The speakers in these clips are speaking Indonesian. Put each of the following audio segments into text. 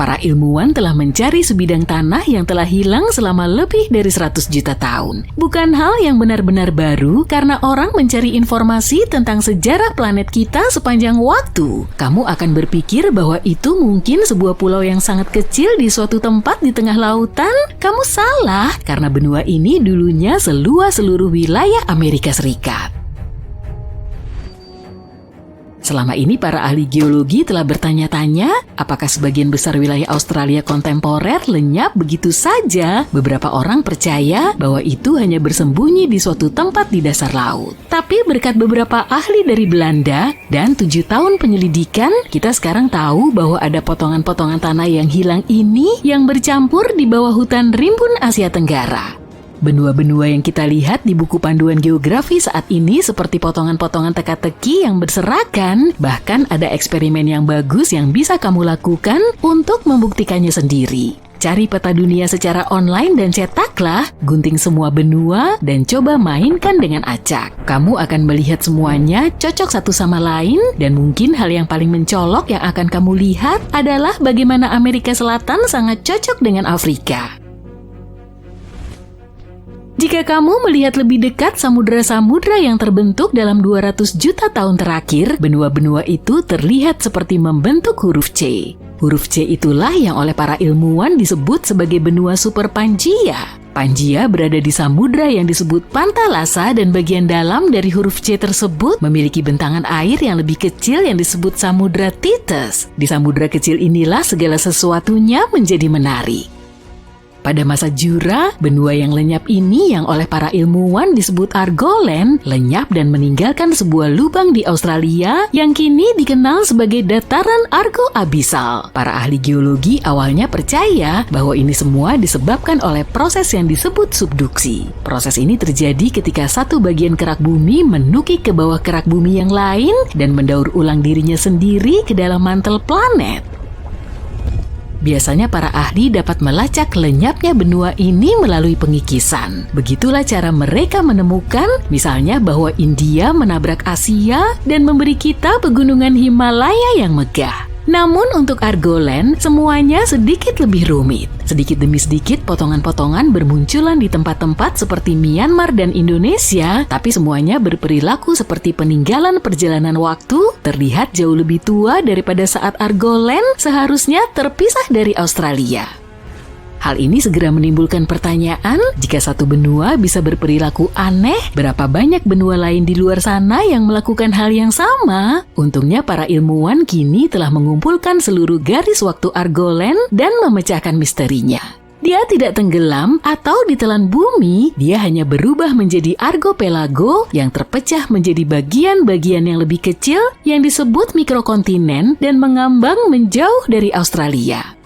Para ilmuwan telah mencari sebidang tanah yang telah hilang selama lebih dari 100 juta tahun. Bukan hal yang benar-benar baru karena orang mencari informasi tentang sejarah planet kita sepanjang waktu. Kamu akan berpikir bahwa itu mungkin sebuah pulau yang sangat kecil di suatu tempat di tengah lautan? Kamu salah, karena benua ini dulunya seluas seluruh wilayah Amerika Serikat. Selama ini para ahli geologi telah bertanya-tanya, apakah sebagian besar wilayah Australia kontemporer lenyap begitu saja? Beberapa orang percaya bahwa itu hanya bersembunyi di suatu tempat di dasar laut. Tapi berkat beberapa ahli dari Belanda dan 7 tahun penyelidikan, kita sekarang tahu bahwa ada potongan-potongan tanah yang hilang ini yang bercampur di bawah hutan rimbun Asia Tenggara. Benua-benua yang kita lihat di buku panduan geografi saat ini seperti potongan-potongan teka-teki yang berserakan, bahkan ada eksperimen yang bagus yang bisa kamu lakukan untuk membuktikannya sendiri. Cari peta dunia secara online dan cetaklah, gunting semua benua, dan coba mainkan dengan acak. Kamu akan melihat semuanya cocok satu sama lain, dan mungkin hal yang paling mencolok yang akan kamu lihat adalah bagaimana Amerika Selatan sangat cocok dengan Afrika. Jika kamu melihat lebih dekat samudra-samudra yang terbentuk dalam 200 juta tahun terakhir, benua-benua itu terlihat seperti membentuk huruf C. Huruf C itulah yang oleh para ilmuwan disebut sebagai benua super Pangaea. Pangaea berada di samudra yang disebut Pantalasa dan bagian dalam dari huruf C tersebut memiliki bentangan air yang lebih kecil yang disebut samudra Tethys. Di samudra kecil inilah segala sesuatunya menjadi menarik. Pada masa Jura, benua yang lenyap ini yang oleh para ilmuwan disebut Argoland lenyap dan meninggalkan sebuah lubang di Australia yang kini dikenal sebagai dataran Argo-Abisal. Para ahli geologi awalnya percaya bahwa ini semua disebabkan oleh proses yang disebut subduksi. Proses ini terjadi ketika satu bagian kerak bumi menukik ke bawah kerak bumi yang lain dan mendaur ulang dirinya sendiri ke dalam mantel planet. Biasanya para ahli dapat melacak lenyapnya benua ini melalui pengikisan. Begitulah cara mereka menemukan, misalnya bahwa India menabrak Asia dan memberi kita pegunungan Himalaya yang megah. Namun untuk Argoland, semuanya sedikit lebih rumit. Sedikit demi sedikit, potongan-potongan bermunculan di tempat-tempat seperti Myanmar dan Indonesia, tapi semuanya berperilaku seperti peninggalan perjalanan waktu, terlihat jauh lebih tua daripada saat Argoland seharusnya terpisah dari Australia. Hal ini segera menimbulkan pertanyaan, jika satu benua bisa berperilaku aneh, berapa banyak benua lain di luar sana yang melakukan hal yang sama? Untungnya para ilmuwan kini telah mengumpulkan seluruh garis waktu Argoland dan memecahkan misterinya. Dia tidak tenggelam atau ditelan bumi, dia hanya berubah menjadi argopelago yang terpecah menjadi bagian-bagian yang lebih kecil yang disebut mikrokontinen dan mengambang menjauh dari Australia.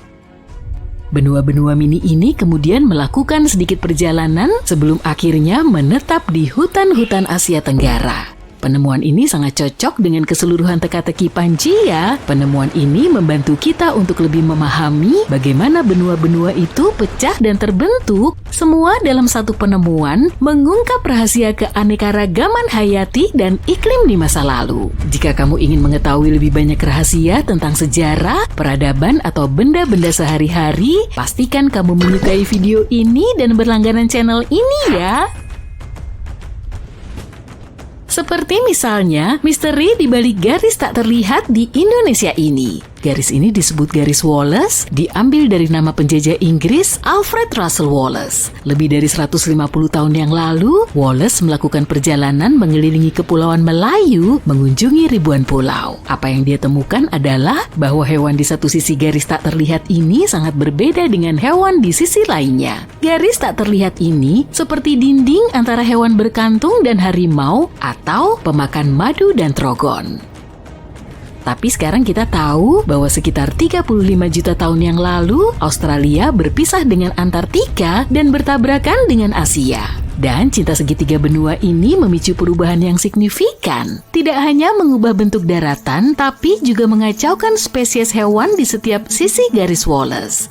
Benua-benua mini ini kemudian melakukan sedikit perjalanan sebelum akhirnya menetap di hutan-hutan Asia Tenggara. Penemuan ini sangat cocok dengan keseluruhan teka-teki Pangaea. Penemuan ini membantu kita untuk lebih memahami bagaimana benua-benua itu pecah dan terbentuk, semua dalam satu penemuan mengungkap rahasia keanekaragaman hayati dan iklim di masa lalu. Jika kamu ingin mengetahui lebih banyak rahasia tentang sejarah, peradaban, atau benda-benda sehari-hari, pastikan kamu menyukai video ini dan berlangganan channel ini ya. Seperti misalnya, misteri di balik garis tak terlihat di Indonesia ini. Garis ini disebut garis Wallace, diambil dari nama penjajah Inggris Alfred Russel Wallace. Lebih dari 150 tahun yang lalu, Wallace melakukan perjalanan mengelilingi Kepulauan Melayu, mengunjungi ribuan pulau. Apa yang dia temukan adalah bahwa hewan di satu sisi garis tak terlihat ini sangat berbeda dengan hewan di sisi lainnya. Garis tak terlihat ini seperti dinding antara hewan berkantung dan harimau atau pemakan madu dan trogon. Tapi sekarang kita tahu bahwa sekitar 35 juta tahun yang lalu, Australia berpisah dengan Antartika dan bertabrakan dengan Asia. Dan cinta segitiga benua ini memicu perubahan yang signifikan. Tidak hanya mengubah bentuk daratan, tapi juga mengacaukan spesies hewan di setiap sisi garis Wallace.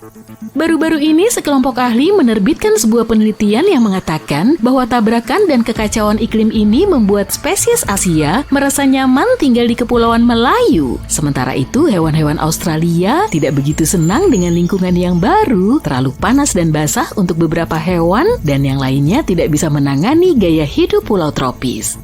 Baru-baru ini sekelompok ahli menerbitkan sebuah penelitian yang mengatakan bahwa tabrakan dan kekacauan iklim ini membuat spesies Asia merasa nyaman tinggal di Kepulauan Melayu. Sementara itu, hewan-hewan Australia tidak begitu senang dengan lingkungan yang baru, terlalu panas dan basah untuk beberapa hewan, dan yang lainnya tidak bisa menangani gaya hidup pulau tropis.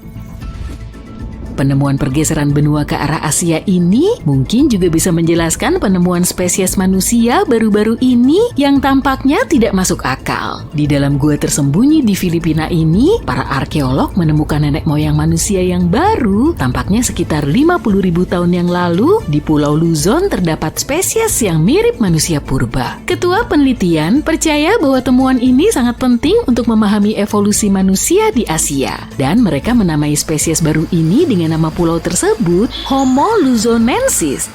Penemuan pergeseran benua ke arah Asia ini mungkin juga bisa menjelaskan penemuan spesies manusia baru-baru ini yang tampaknya tidak masuk akal. Di dalam gua tersembunyi di Filipina ini, para arkeolog menemukan nenek moyang manusia yang baru. Tampaknya sekitar 50.000 tahun yang lalu, di Pulau Luzon terdapat spesies yang mirip manusia purba. Ketua penelitian percaya bahwa temuan ini sangat penting untuk memahami evolusi manusia di Asia, dan mereka menamai spesies baru ini dengan nama pulau tersebut Homo luzonensis.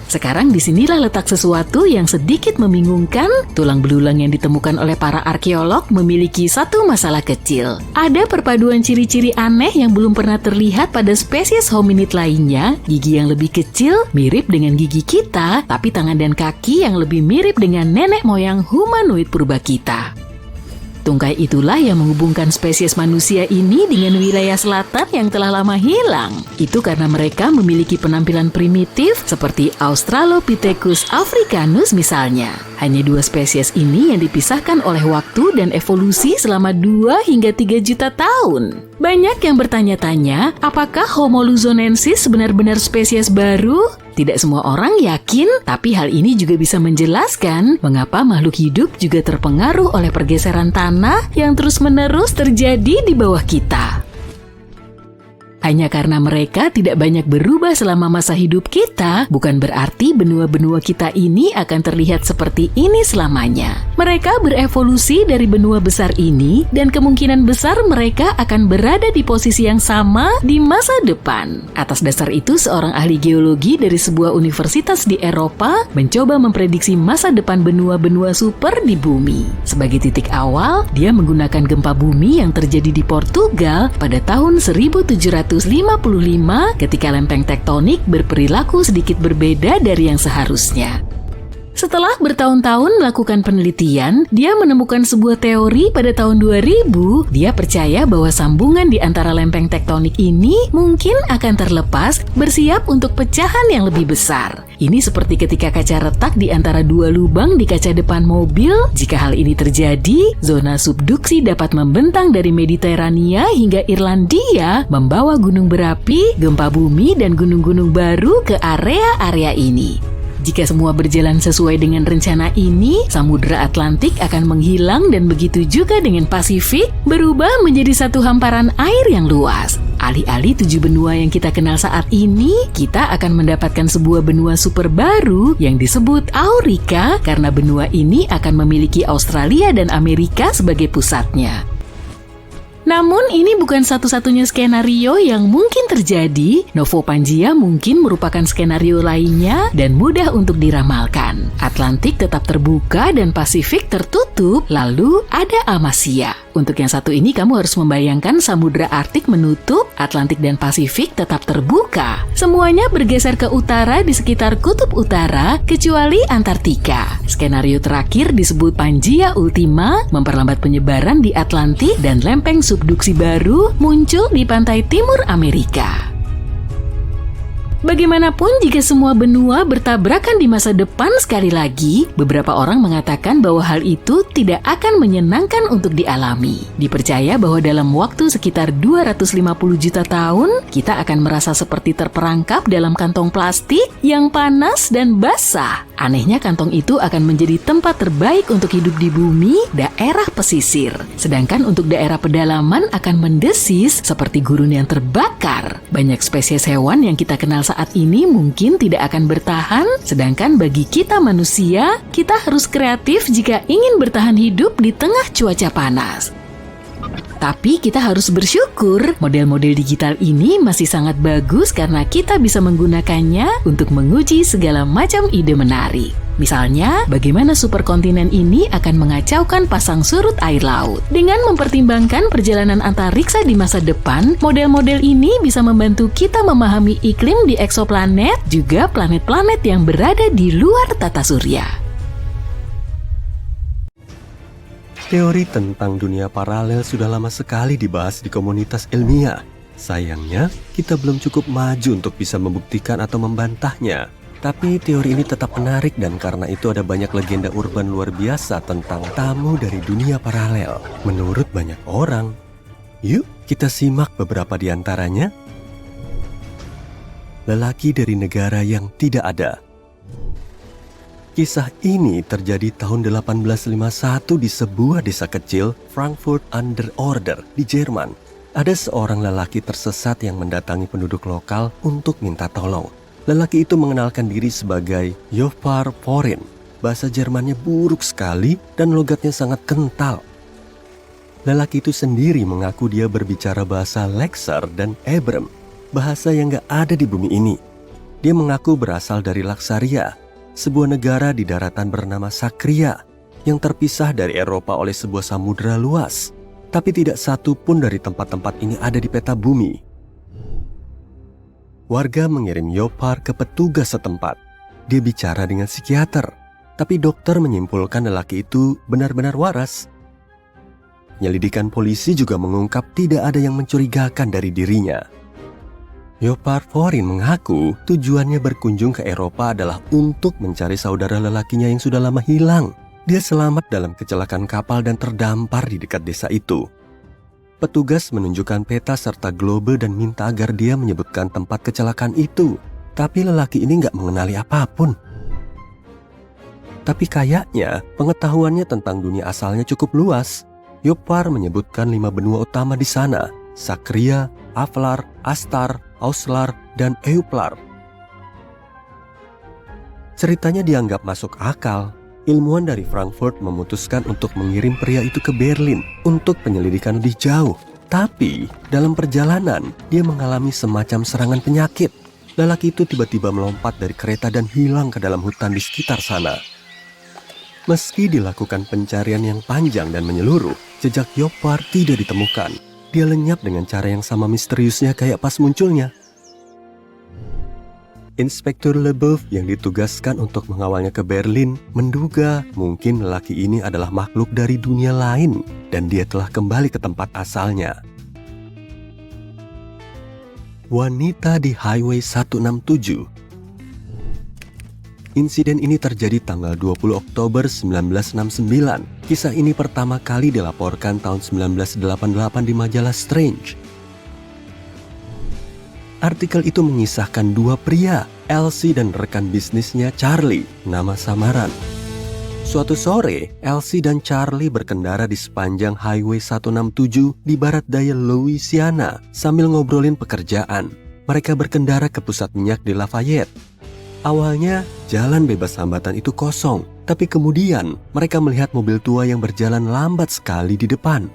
Sekarang disinilah letak sesuatu yang sedikit membingungkan. Tulang belulang yang ditemukan oleh para arkeolog memiliki satu masalah kecil. Ada perpaduan ciri-ciri aneh yang belum pernah terlihat pada spesies hominid lainnya. Gigi yang lebih kecil mirip dengan gigi kita, tapi tangan dan kaki yang lebih mirip dengan nenek moyang humanoid purba kita. Tungkai itulah yang menghubungkan spesies manusia ini dengan wilayah selatan yang telah lama hilang. Itu karena mereka memiliki penampilan primitif seperti Australopithecus africanus misalnya. Hanya dua spesies ini yang dipisahkan oleh waktu dan evolusi selama 2 hingga 3 juta tahun. Banyak yang bertanya-tanya, apakah Homo luzonensis benar-benar spesies baru? Tidak semua orang yakin, tapi hal ini juga bisa menjelaskan mengapa makhluk hidup juga terpengaruh oleh pergeseran tanah yang terus-menerus terjadi di bawah kita. Hanya karena mereka tidak banyak berubah selama masa hidup kita, bukan berarti benua-benua kita ini akan terlihat seperti ini selamanya. Mereka berevolusi dari benua besar ini, dan kemungkinan besar mereka akan berada di posisi yang sama di masa depan. Atas dasar itu, seorang ahli geologi dari sebuah universitas di Eropa mencoba memprediksi masa depan benua-benua super di bumi. Sebagai titik awal, dia menggunakan gempa bumi yang terjadi di Portugal pada tahun 1755 ketika lempeng tektonik berperilaku sedikit berbeda dari yang seharusnya. Setelah bertahun-tahun melakukan penelitian, dia menemukan sebuah teori pada tahun 2000. Dia percaya bahwa sambungan di antara lempeng tektonik ini mungkin akan terlepas, bersiap untuk pecahan yang lebih besar. Ini seperti ketika kaca retak di antara dua lubang di kaca depan mobil. Jika hal ini terjadi, zona subduksi dapat membentang dari Mediterania hingga Irlandia, membawa gunung berapi, gempa bumi, dan gunung-gunung baru ke area-area ini. Jika semua berjalan sesuai dengan rencana ini, Samudra Atlantik akan menghilang dan begitu juga dengan Pasifik berubah menjadi satu hamparan air yang luas. Alih-alih 7 benua yang kita kenal saat ini, kita akan mendapatkan sebuah benua super baru yang disebut Aurika karena benua ini akan memiliki Australia dan Amerika sebagai pusatnya. Namun ini bukan satu-satunya skenario yang mungkin terjadi. Novo Pangea mungkin merupakan skenario lainnya dan mudah untuk diramalkan. Atlantik tetap terbuka dan Pasifik tertutup, lalu ada Amasya. Untuk yang satu ini kamu harus membayangkan Samudra Arktik menutup, Atlantik dan Pasifik tetap terbuka. Semuanya bergeser ke utara di sekitar kutub utara, kecuali Antartika. Skenario terakhir disebut Pangea Ultima, memperlambat penyebaran di Atlantik dan lempeng subduksi baru muncul di pantai timur Amerika. Bagaimanapun, jika semua benua bertabrakan di masa depan sekali lagi, beberapa orang mengatakan bahwa hal itu tidak akan menyenangkan untuk dialami. Dipercaya bahwa dalam waktu sekitar 250 juta tahun, kita akan merasa seperti terperangkap dalam kantong plastik yang panas dan basah. Anehnya, kantong itu akan menjadi tempat terbaik untuk hidup di bumi, daerah pesisir. Sedangkan untuk daerah pedalaman akan mendesis seperti gurun yang terbakar. Banyak spesies hewan yang kita kenal saat ini mungkin tidak akan bertahan, sedangkan bagi kita manusia, kita harus kreatif jika ingin bertahan hidup di tengah cuaca panas. Tapi kita harus bersyukur, model-model digital ini masih sangat bagus karena kita bisa menggunakannya untuk menguji segala macam ide menarik. Misalnya, bagaimana superkontinen ini akan mengacaukan pasang surut air laut. Dengan mempertimbangkan perjalanan antariksa di masa depan, model-model ini bisa membantu kita memahami iklim di eksoplanet, juga planet-planet yang berada di luar tata surya. Teori tentang dunia paralel sudah lama sekali dibahas di komunitas ilmiah. Sayangnya, kita belum cukup maju untuk bisa membuktikan atau membantahnya. Tapi teori ini tetap menarik dan karena itu ada banyak legenda urban luar biasa tentang tamu dari dunia paralel. Menurut banyak orang, yuk kita simak beberapa di antaranya. Lelaki dari negara yang tidak ada. Kisah ini terjadi tahun 1851 di sebuah desa kecil, Frankfurt an der Oder, di Jerman. Ada seorang lelaki tersesat yang mendatangi penduduk lokal untuk minta tolong. Lelaki itu mengenalkan diri sebagai Jofar Forin. Bahasa Jermannya buruk sekali dan logatnya sangat kental. Lelaki itu sendiri mengaku dia berbicara bahasa Lekser dan Ebrem, bahasa yang gak ada di bumi ini. Dia mengaku berasal dari Laksaria, sebuah negara di daratan bernama Sakria yang terpisah dari Eropa oleh sebuah samudera luas. Tapi tidak satu pun dari tempat-tempat ini ada di peta bumi. Warga mengirim Jofar ke petugas setempat. Dia bicara dengan psikiater, tapi dokter menyimpulkan lelaki itu benar-benar waras. Penyelidikan polisi juga mengungkap tidak ada yang mencurigakan dari dirinya. Jofar Forin mengaku tujuannya berkunjung ke Eropa adalah untuk mencari saudara lelakinya yang sudah lama hilang. Dia selamat dalam kecelakaan kapal dan terdampar di dekat desa itu. Petugas menunjukkan peta serta globe dan minta agar dia menyebutkan tempat kecelakaan itu. Tapi lelaki ini nggak mengenali apapun. Tapi kayaknya pengetahuannya tentang dunia asalnya cukup luas. Jofar menyebutkan 5 benua utama di sana: Sakria, Aflar, Astar, Auslar, dan Euplar. Ceritanya dianggap masuk akal. Ilmuwan dari Frankfurt memutuskan untuk mengirim pria itu ke Berlin untuk penyelidikan lebih jauh. Tapi dalam perjalanan, dia mengalami semacam serangan penyakit. Lelaki itu tiba-tiba melompat dari kereta dan hilang ke dalam hutan di sekitar sana. Meski dilakukan pencarian yang panjang dan menyeluruh, jejak Jofar tidak ditemukan. Dia lenyap dengan cara yang sama misteriusnya kayak pas munculnya. Inspektur Leboeuf yang ditugaskan untuk mengawalnya ke Berlin menduga mungkin lelaki ini adalah makhluk dari dunia lain dan dia telah kembali ke tempat asalnya. Wanita di Highway 167. Insiden ini terjadi tanggal 20 Oktober 1969. Kisah ini pertama kali dilaporkan tahun 1988 di majalah Strange. Artikel itu mengisahkan 2 pria, Elsie dan rekan bisnisnya Charlie, nama samaran. Suatu sore, Elsie dan Charlie berkendara di sepanjang Highway 167 di barat daya Louisiana sambil ngobrolin pekerjaan. Mereka berkendara ke pusat minyak di Lafayette. Awalnya, jalan bebas hambatan itu kosong, tapi kemudian mereka melihat mobil tua yang berjalan lambat sekali di depan.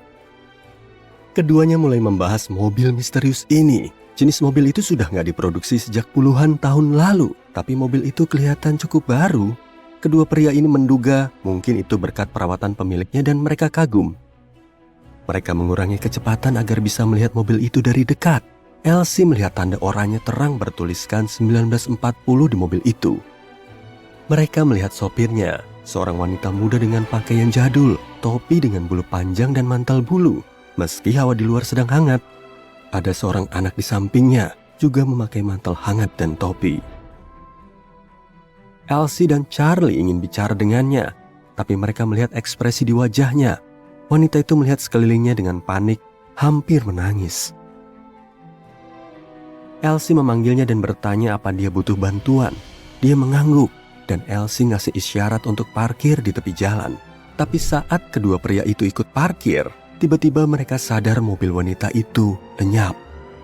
Keduanya mulai membahas mobil misterius ini. Jenis mobil itu sudah nggak diproduksi sejak puluhan tahun lalu, tapi mobil itu kelihatan cukup baru. Kedua pria ini menduga mungkin itu berkat perawatan pemiliknya dan mereka kagum. Mereka mengurangi kecepatan agar bisa melihat mobil itu dari dekat. Elsie melihat tanda oranye terang bertuliskan 1940 di mobil itu. Mereka melihat sopirnya, seorang wanita muda dengan pakaian jadul, topi dengan bulu panjang dan mantel bulu. Meski hawa di luar sedang hangat, ada seorang anak di sampingnya juga memakai mantel hangat dan topi. Elsie dan Charlie ingin bicara dengannya, tapi mereka melihat ekspresi di wajahnya. Wanita itu melihat sekelilingnya dengan panik, hampir menangis. Elsie memanggilnya dan bertanya apa dia butuh bantuan. Dia mengangguk dan Elsie ngasih isyarat untuk parkir di tepi jalan. Tapi saat kedua pria itu ikut parkir, tiba-tiba mereka sadar mobil wanita itu lenyap.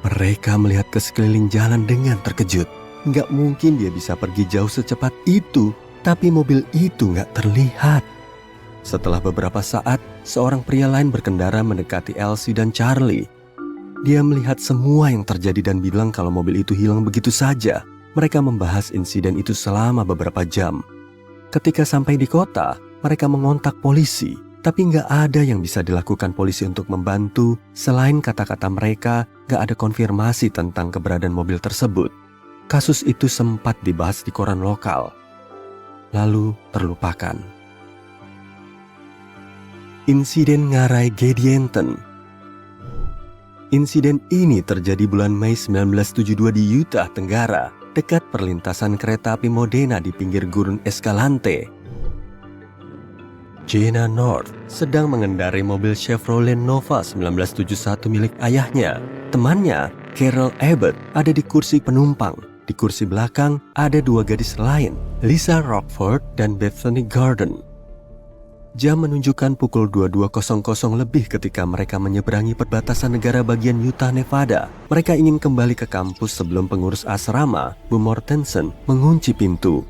Mereka melihat ke sekeliling jalan dengan terkejut. Nggak mungkin dia bisa pergi jauh secepat itu, tapi mobil itu nggak terlihat. Setelah beberapa saat, seorang pria lain berkendara mendekati Elsie dan Charlie. Dia melihat semua yang terjadi dan bilang kalau mobil itu hilang begitu saja. Mereka membahas insiden itu selama beberapa jam. Ketika sampai di kota, mereka mengontak polisi. Tapi nggak ada yang bisa dilakukan polisi untuk membantu. Selain kata-kata mereka, nggak ada konfirmasi tentang keberadaan mobil tersebut. Kasus itu sempat dibahas di koran lokal, lalu terlupakan. Insiden Ngarai Gedienten. Insiden ini terjadi bulan Mei 1972 di Utah Tenggara, dekat perlintasan kereta api Modena di pinggir Gurun Escalante. Jenna North sedang mengendarai mobil Chevrolet Nova 1971 milik ayahnya. Temannya, Carol Abbott, ada di kursi penumpang. Di kursi belakang ada dua gadis lain, Lisa Rockford dan Bethany Gordon. Jam menunjukkan pukul 22.00 lebih ketika mereka menyeberangi perbatasan negara bagian Utah, Nevada. Mereka ingin kembali ke kampus sebelum pengurus asrama, Bu Mortensen, mengunci pintu.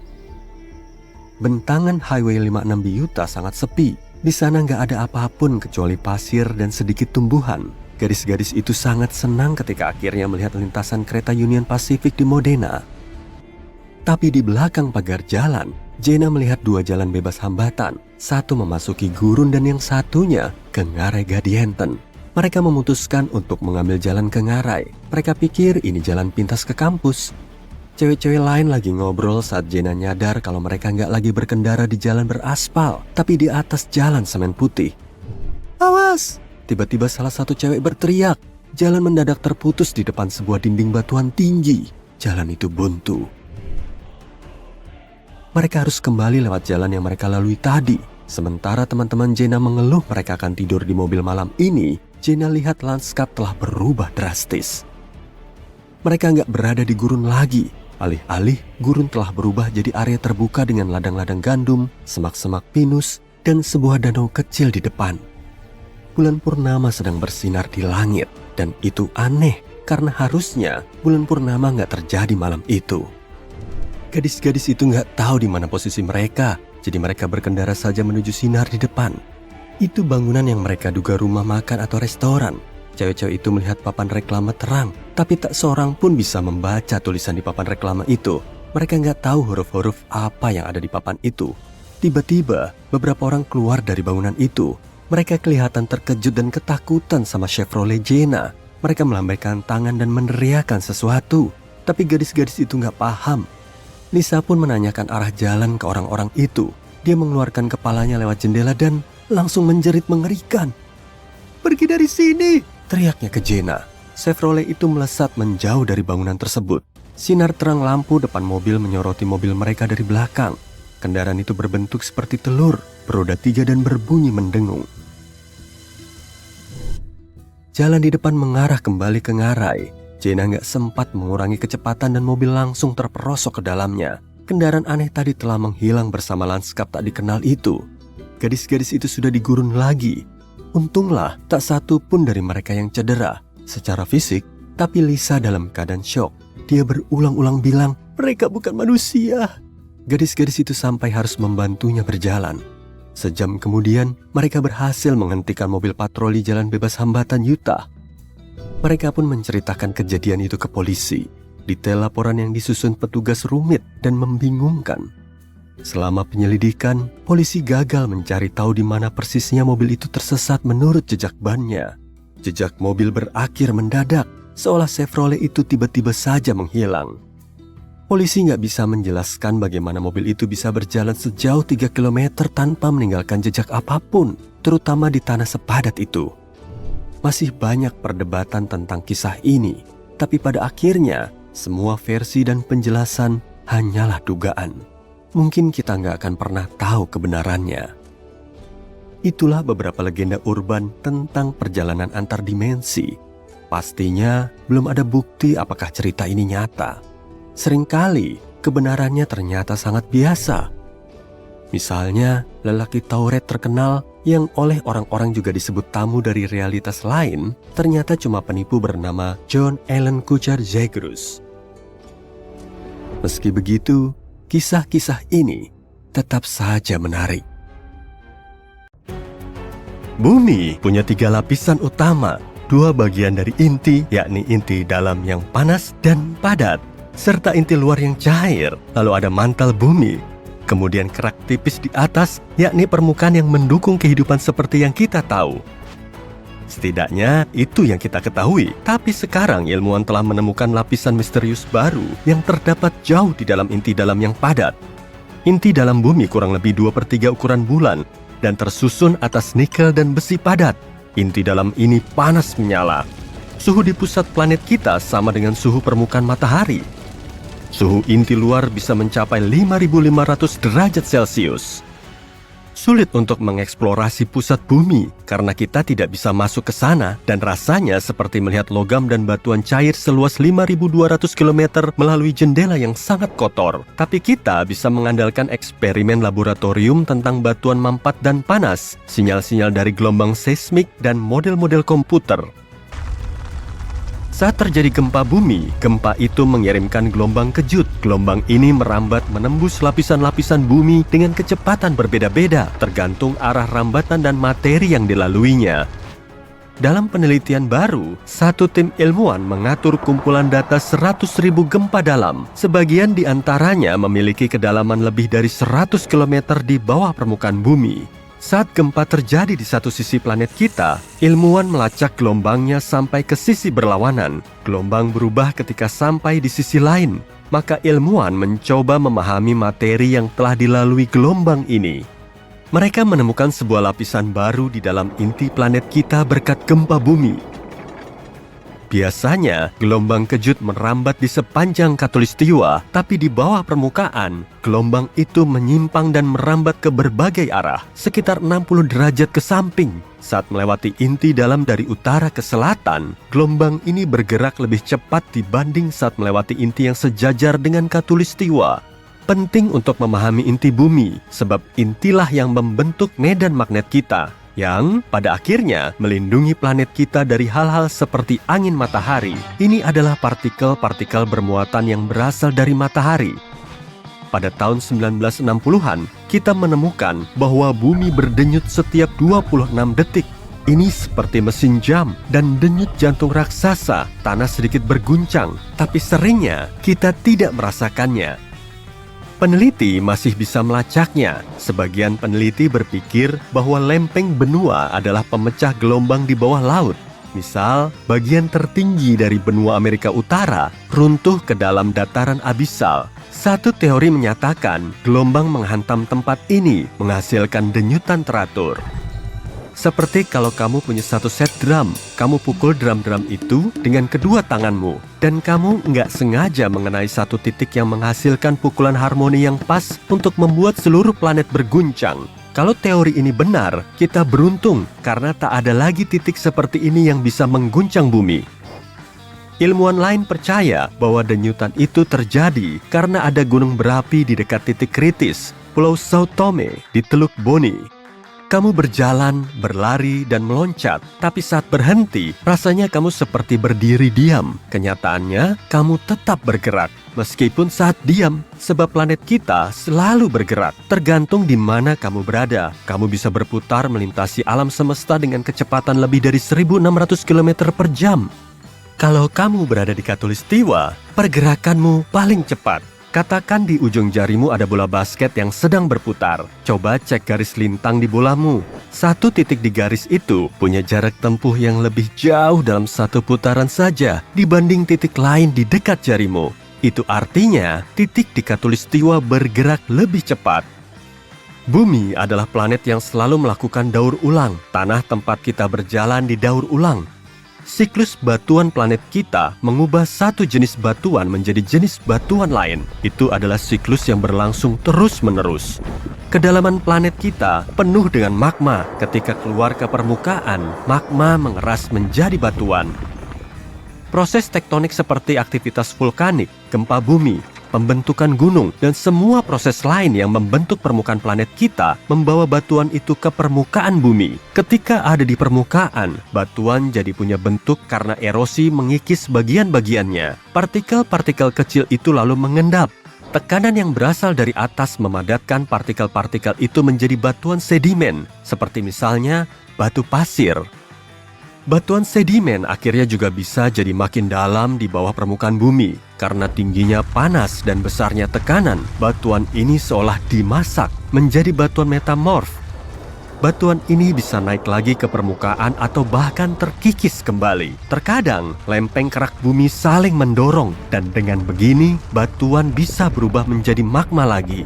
Bentangan Highway 56 di Utah sangat sepi. Di sana nggak ada apapun kecuali pasir dan sedikit tumbuhan. Gadis-gadis itu sangat senang ketika akhirnya melihat lintasan kereta Union Pacific di Modena. Tapi di belakang pagar jalan, Jenna melihat dua jalan bebas hambatan. Satu memasuki gurun dan yang satunya ke Ngarai Gedienten. Mereka memutuskan untuk mengambil jalan ke Ngarai. Mereka pikir ini jalan pintas ke kampus. Cewek-cewek lain lagi ngobrol saat Jenna nyadar kalau mereka nggak lagi berkendara di jalan beraspal, tapi di atas jalan semen putih. Awas! Tiba-tiba salah satu cewek berteriak. Jalan mendadak terputus di depan sebuah dinding batuan tinggi. Jalan itu buntu. Mereka harus kembali lewat jalan yang mereka lalui tadi. Sementara teman-teman Jenna mengeluh mereka akan tidur di mobil malam ini, Jenna lihat lanskap telah berubah drastis. Mereka nggak berada di gurun lagi. Alih-alih, gurun telah berubah jadi area terbuka dengan ladang-ladang gandum, semak-semak pinus, dan sebuah danau kecil di depan. Bulan purnama sedang bersinar di langit, dan itu aneh karena harusnya bulan purnama nggak terjadi malam itu. Gadis-gadis itu nggak tahu di mana posisi mereka, jadi mereka berkendara saja menuju sinar di depan. Itu bangunan yang mereka duga rumah makan atau restoran. Cewek-cewek itu melihat papan reklame terang, tapi tak seorang pun bisa membaca tulisan di papan reklame itu. Mereka nggak tahu huruf-huruf apa yang ada di papan itu. Tiba-tiba, beberapa orang keluar dari bangunan itu. Mereka kelihatan terkejut dan ketakutan sama Chevrolet Jenna. Mereka melambaikan tangan dan meneriakkan sesuatu, tapi gadis-gadis itu nggak paham. Lisa pun menanyakan arah jalan ke orang-orang itu. Dia mengeluarkan kepalanya lewat jendela dan langsung menjerit mengerikan. "Pergi dari sini!" teriaknya ke Jenna. Chevrolet itu melesat menjauh dari bangunan tersebut. Sinar terang lampu depan mobil menyoroti mobil mereka dari belakang. Kendaraan itu berbentuk seperti telur, beroda 3 dan berbunyi mendengung. Jalan di depan mengarah kembali ke Ngarai. Jenna nggak sempat mengurangi kecepatan dan mobil langsung terperosok ke dalamnya. Kendaraan aneh tadi telah menghilang bersama lanskap tak dikenal itu. Gadis-gadis itu sudah di gurun lagi. Untunglah tak satu pun dari mereka yang cedera secara fisik, tapi Lisa dalam keadaan syok. Dia berulang-ulang bilang, "Mereka bukan manusia." Gadis-gadis itu sampai harus membantunya berjalan. Sejam kemudian, mereka berhasil menghentikan mobil patroli jalan bebas hambatan Utah. Mereka pun menceritakan kejadian itu ke polisi. Detail laporan yang disusun petugas rumit dan membingungkan. Selama penyelidikan, polisi gagal mencari tahu di mana persisnya mobil itu tersesat menurut jejak bannya. Jejak mobil berakhir mendadak, seolah Chevrolet itu tiba-tiba saja menghilang. Polisi nggak bisa menjelaskan bagaimana mobil itu bisa berjalan sejauh 3 km tanpa meninggalkan jejak apapun, terutama di tanah sepadat itu. Masih banyak perdebatan tentang kisah ini, tapi pada akhirnya semua versi dan penjelasan hanyalah dugaan. Mungkin kita nggak akan pernah tahu kebenarannya. Itulah beberapa legenda urban tentang perjalanan antar dimensi. Pastinya belum ada bukti apakah cerita ini nyata. Seringkali kebenarannya ternyata sangat biasa. Misalnya, lelaki Tauret terkenal yang oleh orang-orang juga disebut tamu dari realitas lain, ternyata cuma penipu bernama John Allen Kuchar Zegrus. Meski begitu, kisah-kisah ini tetap saja menarik. Bumi punya 3 lapisan utama, 2 bagian dari inti, yakni inti dalam yang panas dan padat, serta inti luar yang cair. Lalu ada mantel bumi, kemudian kerak tipis di atas, yakni permukaan yang mendukung kehidupan seperti yang kita tahu. Setidaknya itu yang kita ketahui, tapi sekarang ilmuwan telah menemukan lapisan misterius baru yang terdapat jauh di dalam inti dalam yang padat. Inti dalam bumi kurang lebih 2/3 ukuran bulan, dan tersusun atas nikel dan besi padat. Inti dalam ini panas menyala. Suhu di pusat planet kita sama dengan suhu permukaan matahari. Suhu inti luar bisa mencapai 5.500 derajat Celcius. Sulit untuk mengeksplorasi pusat bumi karena kita tidak bisa masuk ke sana dan rasanya seperti melihat logam dan batuan cair seluas 5.200 km melalui jendela yang sangat kotor. Tapi kita bisa mengandalkan eksperimen laboratorium tentang batuan mampat dan panas, sinyal-sinyal dari gelombang seismik dan model-model komputer. Saat terjadi gempa bumi, gempa itu mengirimkan gelombang kejut. Gelombang ini merambat menembus lapisan-lapisan bumi dengan kecepatan berbeda-beda, tergantung arah rambatan dan materi yang dilaluinya. Dalam penelitian baru, satu tim ilmuwan mengatur kumpulan data 100.000 gempa dalam. Sebagian di antaranya memiliki kedalaman lebih dari 100 km di bawah permukaan bumi. Saat gempa terjadi di satu sisi planet kita, ilmuwan melacak gelombangnya sampai ke sisi berlawanan. Gelombang berubah ketika sampai di sisi lain. Maka ilmuwan mencoba memahami materi yang telah dilalui gelombang ini. Mereka menemukan sebuah lapisan baru di dalam inti planet kita berkat gempa bumi. Biasanya, gelombang kejut merambat di sepanjang khatulistiwa, tapi di bawah permukaan, gelombang itu menyimpang dan merambat ke berbagai arah, sekitar 60 derajat ke samping. Saat melewati inti dalam dari utara ke selatan, gelombang ini bergerak lebih cepat dibanding saat melewati inti yang sejajar dengan khatulistiwa. Penting untuk memahami inti bumi, sebab intilah yang membentuk medan magnet kita, yang pada akhirnya melindungi planet kita dari hal-hal seperti angin matahari. Ini adalah partikel-partikel bermuatan yang berasal dari matahari. Pada tahun 1960-an, kita menemukan bahwa bumi berdenyut setiap 26 detik. Ini seperti mesin jam dan denyut jantung raksasa. Tanah sedikit berguncang, tapi seringnya kita tidak merasakannya. Peneliti masih bisa melacaknya. Sebagian peneliti berpikir bahwa lempeng benua adalah pemecah gelombang di bawah laut. Misal, bagian tertinggi dari benua Amerika Utara runtuh ke dalam dataran abisal. Satu teori menyatakan gelombang menghantam tempat ini menghasilkan denyutan teratur. Seperti kalau kamu punya satu set drum, kamu pukul drum-drum itu dengan kedua tanganmu, dan kamu nggak sengaja mengenai satu titik yang menghasilkan pukulan harmoni yang pas untuk membuat seluruh planet berguncang. Kalau teori ini benar, kita beruntung karena tak ada lagi titik seperti ini yang bisa mengguncang bumi. Ilmuwan lain percaya bahwa denyutan itu terjadi karena ada gunung berapi di dekat titik kritis, Pulau Sao Tome di Teluk Boni. Kamu berjalan, berlari, dan meloncat, tapi saat berhenti, rasanya kamu seperti berdiri diam. Kenyataannya, kamu tetap bergerak, meskipun saat diam, sebab planet kita selalu bergerak. Tergantung di mana kamu berada, kamu bisa berputar melintasi alam semesta dengan kecepatan lebih dari 1.600 km per jam. Kalau kamu berada di khatulistiwa, pergerakanmu paling cepat. Katakan di ujung jarimu ada bola basket yang sedang berputar. Coba cek garis lintang di bolamu. Satu titik di garis itu punya jarak tempuh yang lebih jauh dalam satu putaran saja dibanding titik lain di dekat jarimu. Itu artinya titik di khatulistiwa bergerak lebih cepat. Bumi adalah planet yang selalu melakukan daur ulang. Tanah tempat kita berjalan didaur ulang. Siklus batuan planet kita mengubah satu jenis batuan menjadi jenis batuan lain. Itu adalah siklus yang berlangsung terus-menerus. Kedalaman planet kita penuh dengan magma. Ketika keluar ke permukaan, magma mengeras menjadi batuan. Proses tektonik seperti aktivitas vulkanik, gempa bumi, pembentukan gunung, dan semua proses lain yang membentuk permukaan planet kita membawa batuan itu ke permukaan bumi. Ketika ada di permukaan, batuan jadi punya bentuk karena erosi mengikis bagian-bagiannya. Partikel-partikel kecil itu lalu mengendap. Tekanan yang berasal dari atas memadatkan partikel-partikel itu menjadi batuan sedimen, seperti misalnya batu pasir. Batuan sedimen akhirnya juga bisa jadi makin dalam di bawah permukaan bumi. Karena tingginya panas dan besarnya tekanan, batuan ini seolah dimasak menjadi batuan metamorf. Batuan ini bisa naik lagi ke permukaan atau bahkan terkikis kembali. Terkadang, lempeng kerak bumi saling mendorong, dan dengan begini, batuan bisa berubah menjadi magma lagi.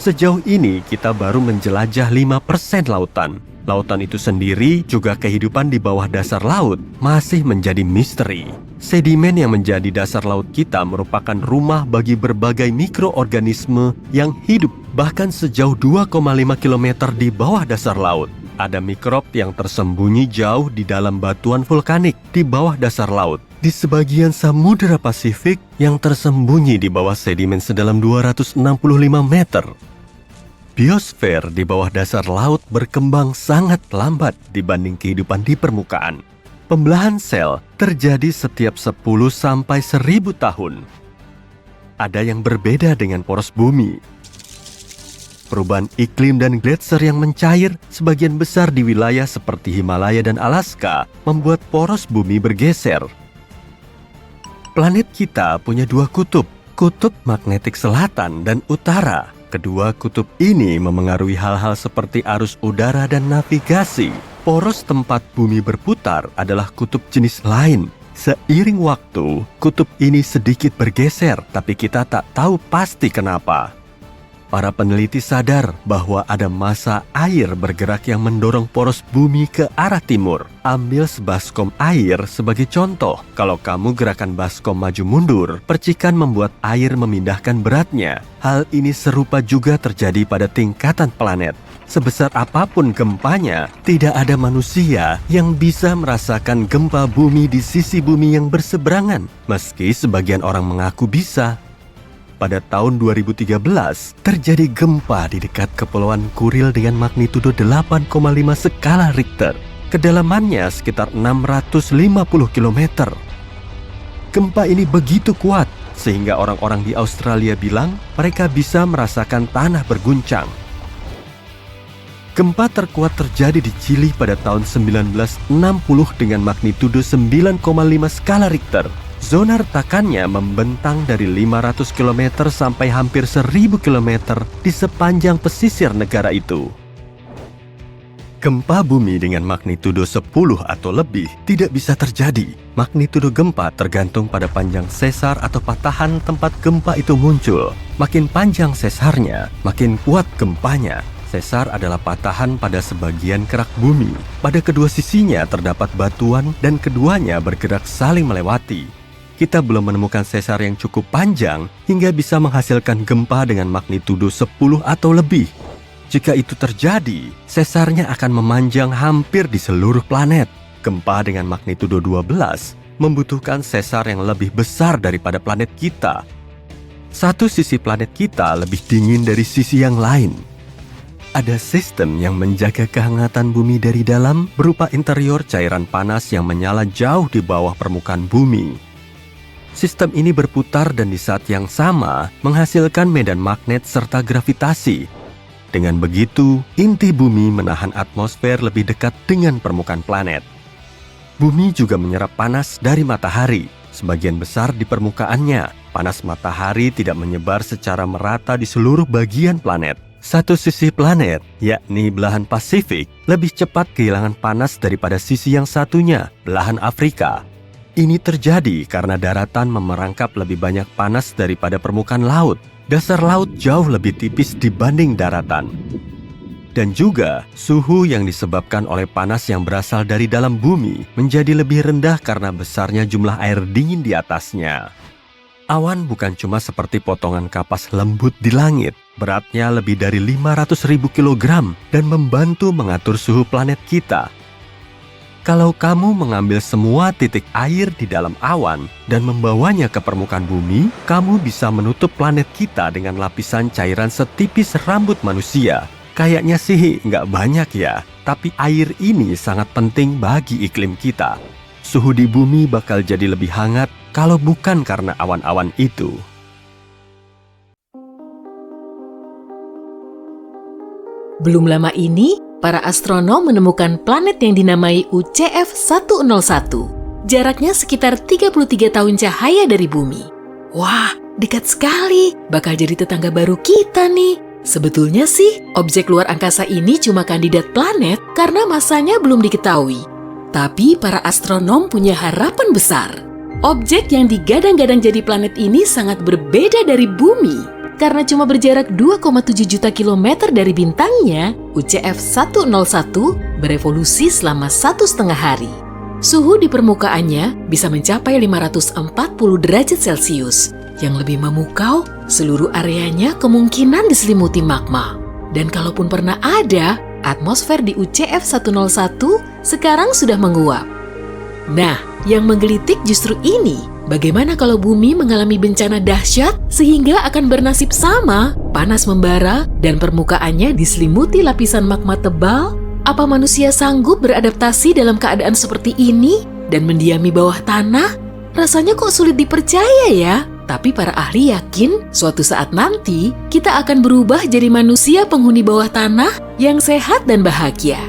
Sejauh ini kita baru menjelajah 5% lautan. Lautan itu sendiri juga kehidupan di bawah dasar laut masih menjadi misteri. Sedimen yang menjadi dasar laut kita merupakan rumah bagi berbagai mikroorganisme yang hidup bahkan sejauh 2,5 km di bawah dasar laut. Ada mikrob yang tersembunyi jauh di dalam batuan vulkanik di bawah dasar laut. Di sebagian Samudra Pasifik yang tersembunyi di bawah sedimen sedalam 265 meter. Biosfer di bawah dasar laut berkembang sangat lambat dibanding kehidupan di permukaan. Pembelahan sel terjadi setiap 10 sampai 1000 tahun. Ada yang berbeda dengan poros bumi. Perubahan iklim dan gletser yang mencair sebagian besar di wilayah seperti Himalaya dan Alaska membuat poros bumi bergeser. Planet kita punya dua kutub magnetik selatan dan utara. Kedua kutub ini memengaruhi hal-hal seperti arus udara dan navigasi. Poros tempat bumi berputar adalah kutub jenis lain. Seiring waktu, kutub ini sedikit bergeser, tapi kita tak tahu pasti kenapa. Para peneliti sadar bahwa ada massa air bergerak yang mendorong poros bumi ke arah timur. Ambil sebaskom air sebagai contoh. Kalau kamu gerakan baskom maju mundur, percikan membuat air memindahkan beratnya. Hal ini serupa juga terjadi pada tingkatan planet. Sebesar apapun gempanya, tidak ada manusia yang bisa merasakan gempa bumi di sisi bumi yang berseberangan, meski sebagian orang mengaku bisa. Pada tahun 2013, terjadi gempa di dekat Kepulauan Kuril dengan magnitudo 8,5 skala Richter. Kedalamannya sekitar 650 km. Gempa ini begitu kuat, sehingga orang-orang di Australia bilang mereka bisa merasakan tanah berguncang. Gempa terkuat terjadi di Chili pada tahun 1960 dengan magnitudo 9,5 skala Richter. Zona retakannya membentang dari 500 km sampai hampir 1000 km di sepanjang pesisir negara itu. Gempa bumi dengan magnitudo 10 atau lebih tidak bisa terjadi. Magnitudo gempa tergantung pada panjang sesar atau patahan tempat gempa itu muncul. Makin panjang sesarnya, makin kuat gempanya. Sesar adalah patahan pada sebagian kerak bumi. Pada kedua sisinya terdapat batuan dan keduanya bergerak saling melewati. Kita belum menemukan sesar yang cukup panjang hingga bisa menghasilkan gempa dengan magnitudo 10 atau lebih. Jika itu terjadi, sesarnya akan memanjang hampir di seluruh planet. Gempa dengan magnitudo 12 membutuhkan sesar yang lebih besar daripada planet kita. Satu sisi planet kita lebih dingin dari sisi yang lain. Ada sistem yang menjaga kehangatan bumi dari dalam berupa interior cairan panas yang menyala jauh di bawah permukaan bumi. Sistem ini berputar dan di saat yang sama menghasilkan medan magnet serta gravitasi. Dengan begitu, inti bumi menahan atmosfer lebih dekat dengan permukaan planet. Bumi juga menyerap panas dari matahari, sebagian besar di permukaannya. Panas matahari tidak menyebar secara merata di seluruh bagian planet. Satu sisi planet, yakni belahan Pasifik, lebih cepat kehilangan panas daripada sisi yang satunya, belahan Afrika. Ini terjadi karena daratan memerangkap lebih banyak panas daripada permukaan laut. Dasar laut jauh lebih tipis dibanding daratan. Dan juga, suhu yang disebabkan oleh panas yang berasal dari dalam bumi menjadi lebih rendah karena besarnya jumlah air dingin di atasnya. Awan bukan cuma seperti potongan kapas lembut di langit. Beratnya lebih dari 500.000 kg dan membantu mengatur suhu planet kita. Kalau kamu mengambil semua titik air di dalam awan dan membawanya ke permukaan bumi, kamu bisa menutup planet kita dengan lapisan cairan setipis rambut manusia. Kayaknya sih nggak banyak ya, tapi air ini sangat penting bagi iklim kita. Suhu di bumi bakal jadi lebih hangat kalau bukan karena awan-awan itu. Belum lama ini, para astronom menemukan planet yang dinamai UCF-101. Jaraknya sekitar 33 tahun cahaya dari bumi. Wah, dekat sekali. Bakal jadi tetangga baru kita nih. Sebetulnya sih, objek luar angkasa ini cuma kandidat planet karena masanya belum diketahui. Tapi para astronom punya harapan besar. Objek yang digadang-gadang jadi planet ini sangat berbeda dari bumi. Karena cuma berjarak 2,7 juta kilometer dari bintangnya, UCF-101 berevolusi selama 1,5 hari. Suhu di permukaannya bisa mencapai 540 derajat Celcius. Yang lebih memukau, seluruh areanya kemungkinan diselimuti magma. Dan kalaupun pernah ada, atmosfer di UCF-101 sekarang sudah menguap. Nah, yang menggelitik justru ini. Bagaimana kalau bumi mengalami bencana dahsyat sehingga akan bernasib sama, panas membara, dan permukaannya diselimuti lapisan magma tebal? Apa manusia sanggup beradaptasi dalam keadaan seperti ini dan mendiami bawah tanah? Rasanya kok sulit dipercaya ya? Tapi para ahli yakin suatu saat nanti kita akan berubah jadi manusia penghuni bawah tanah yang sehat dan bahagia.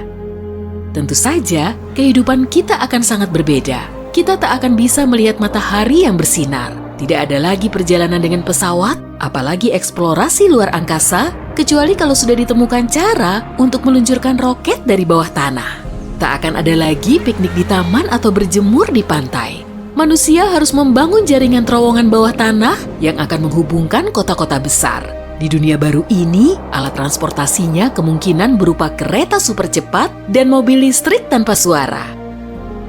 Tentu saja, kehidupan kita akan sangat berbeda. Kita tak akan bisa melihat matahari yang bersinar. Tidak ada lagi perjalanan dengan pesawat, apalagi eksplorasi luar angkasa, kecuali kalau sudah ditemukan cara untuk meluncurkan roket dari bawah tanah. Tak akan ada lagi piknik di taman atau berjemur di pantai. Manusia harus membangun jaringan terowongan bawah tanah yang akan menghubungkan kota-kota besar. Di dunia baru ini, alat transportasinya kemungkinan berupa kereta super cepat dan mobil listrik tanpa suara.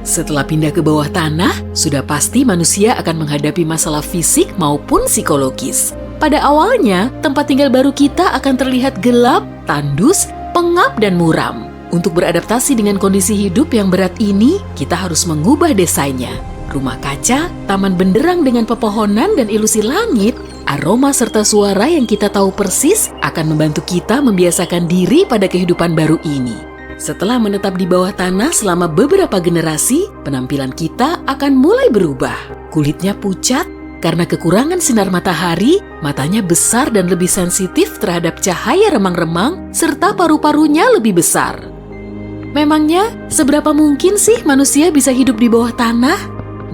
Setelah pindah ke bawah tanah, sudah pasti manusia akan menghadapi masalah fisik maupun psikologis. Pada awalnya, tempat tinggal baru kita akan terlihat gelap, tandus, pengap, dan muram. Untuk beradaptasi dengan kondisi hidup yang berat ini, kita harus mengubah desainnya. Rumah kaca, taman benderang dengan pepohonan dan ilusi langit, aroma serta suara yang kita tahu persis akan membantu kita membiasakan diri pada kehidupan baru ini. Setelah menetap di bawah tanah selama beberapa generasi, penampilan kita akan mulai berubah. Kulitnya pucat karena kekurangan sinar matahari, matanya besar dan lebih sensitif terhadap cahaya remang-remang, serta paru-parunya lebih besar. Memangnya, seberapa mungkin sih manusia bisa hidup di bawah tanah?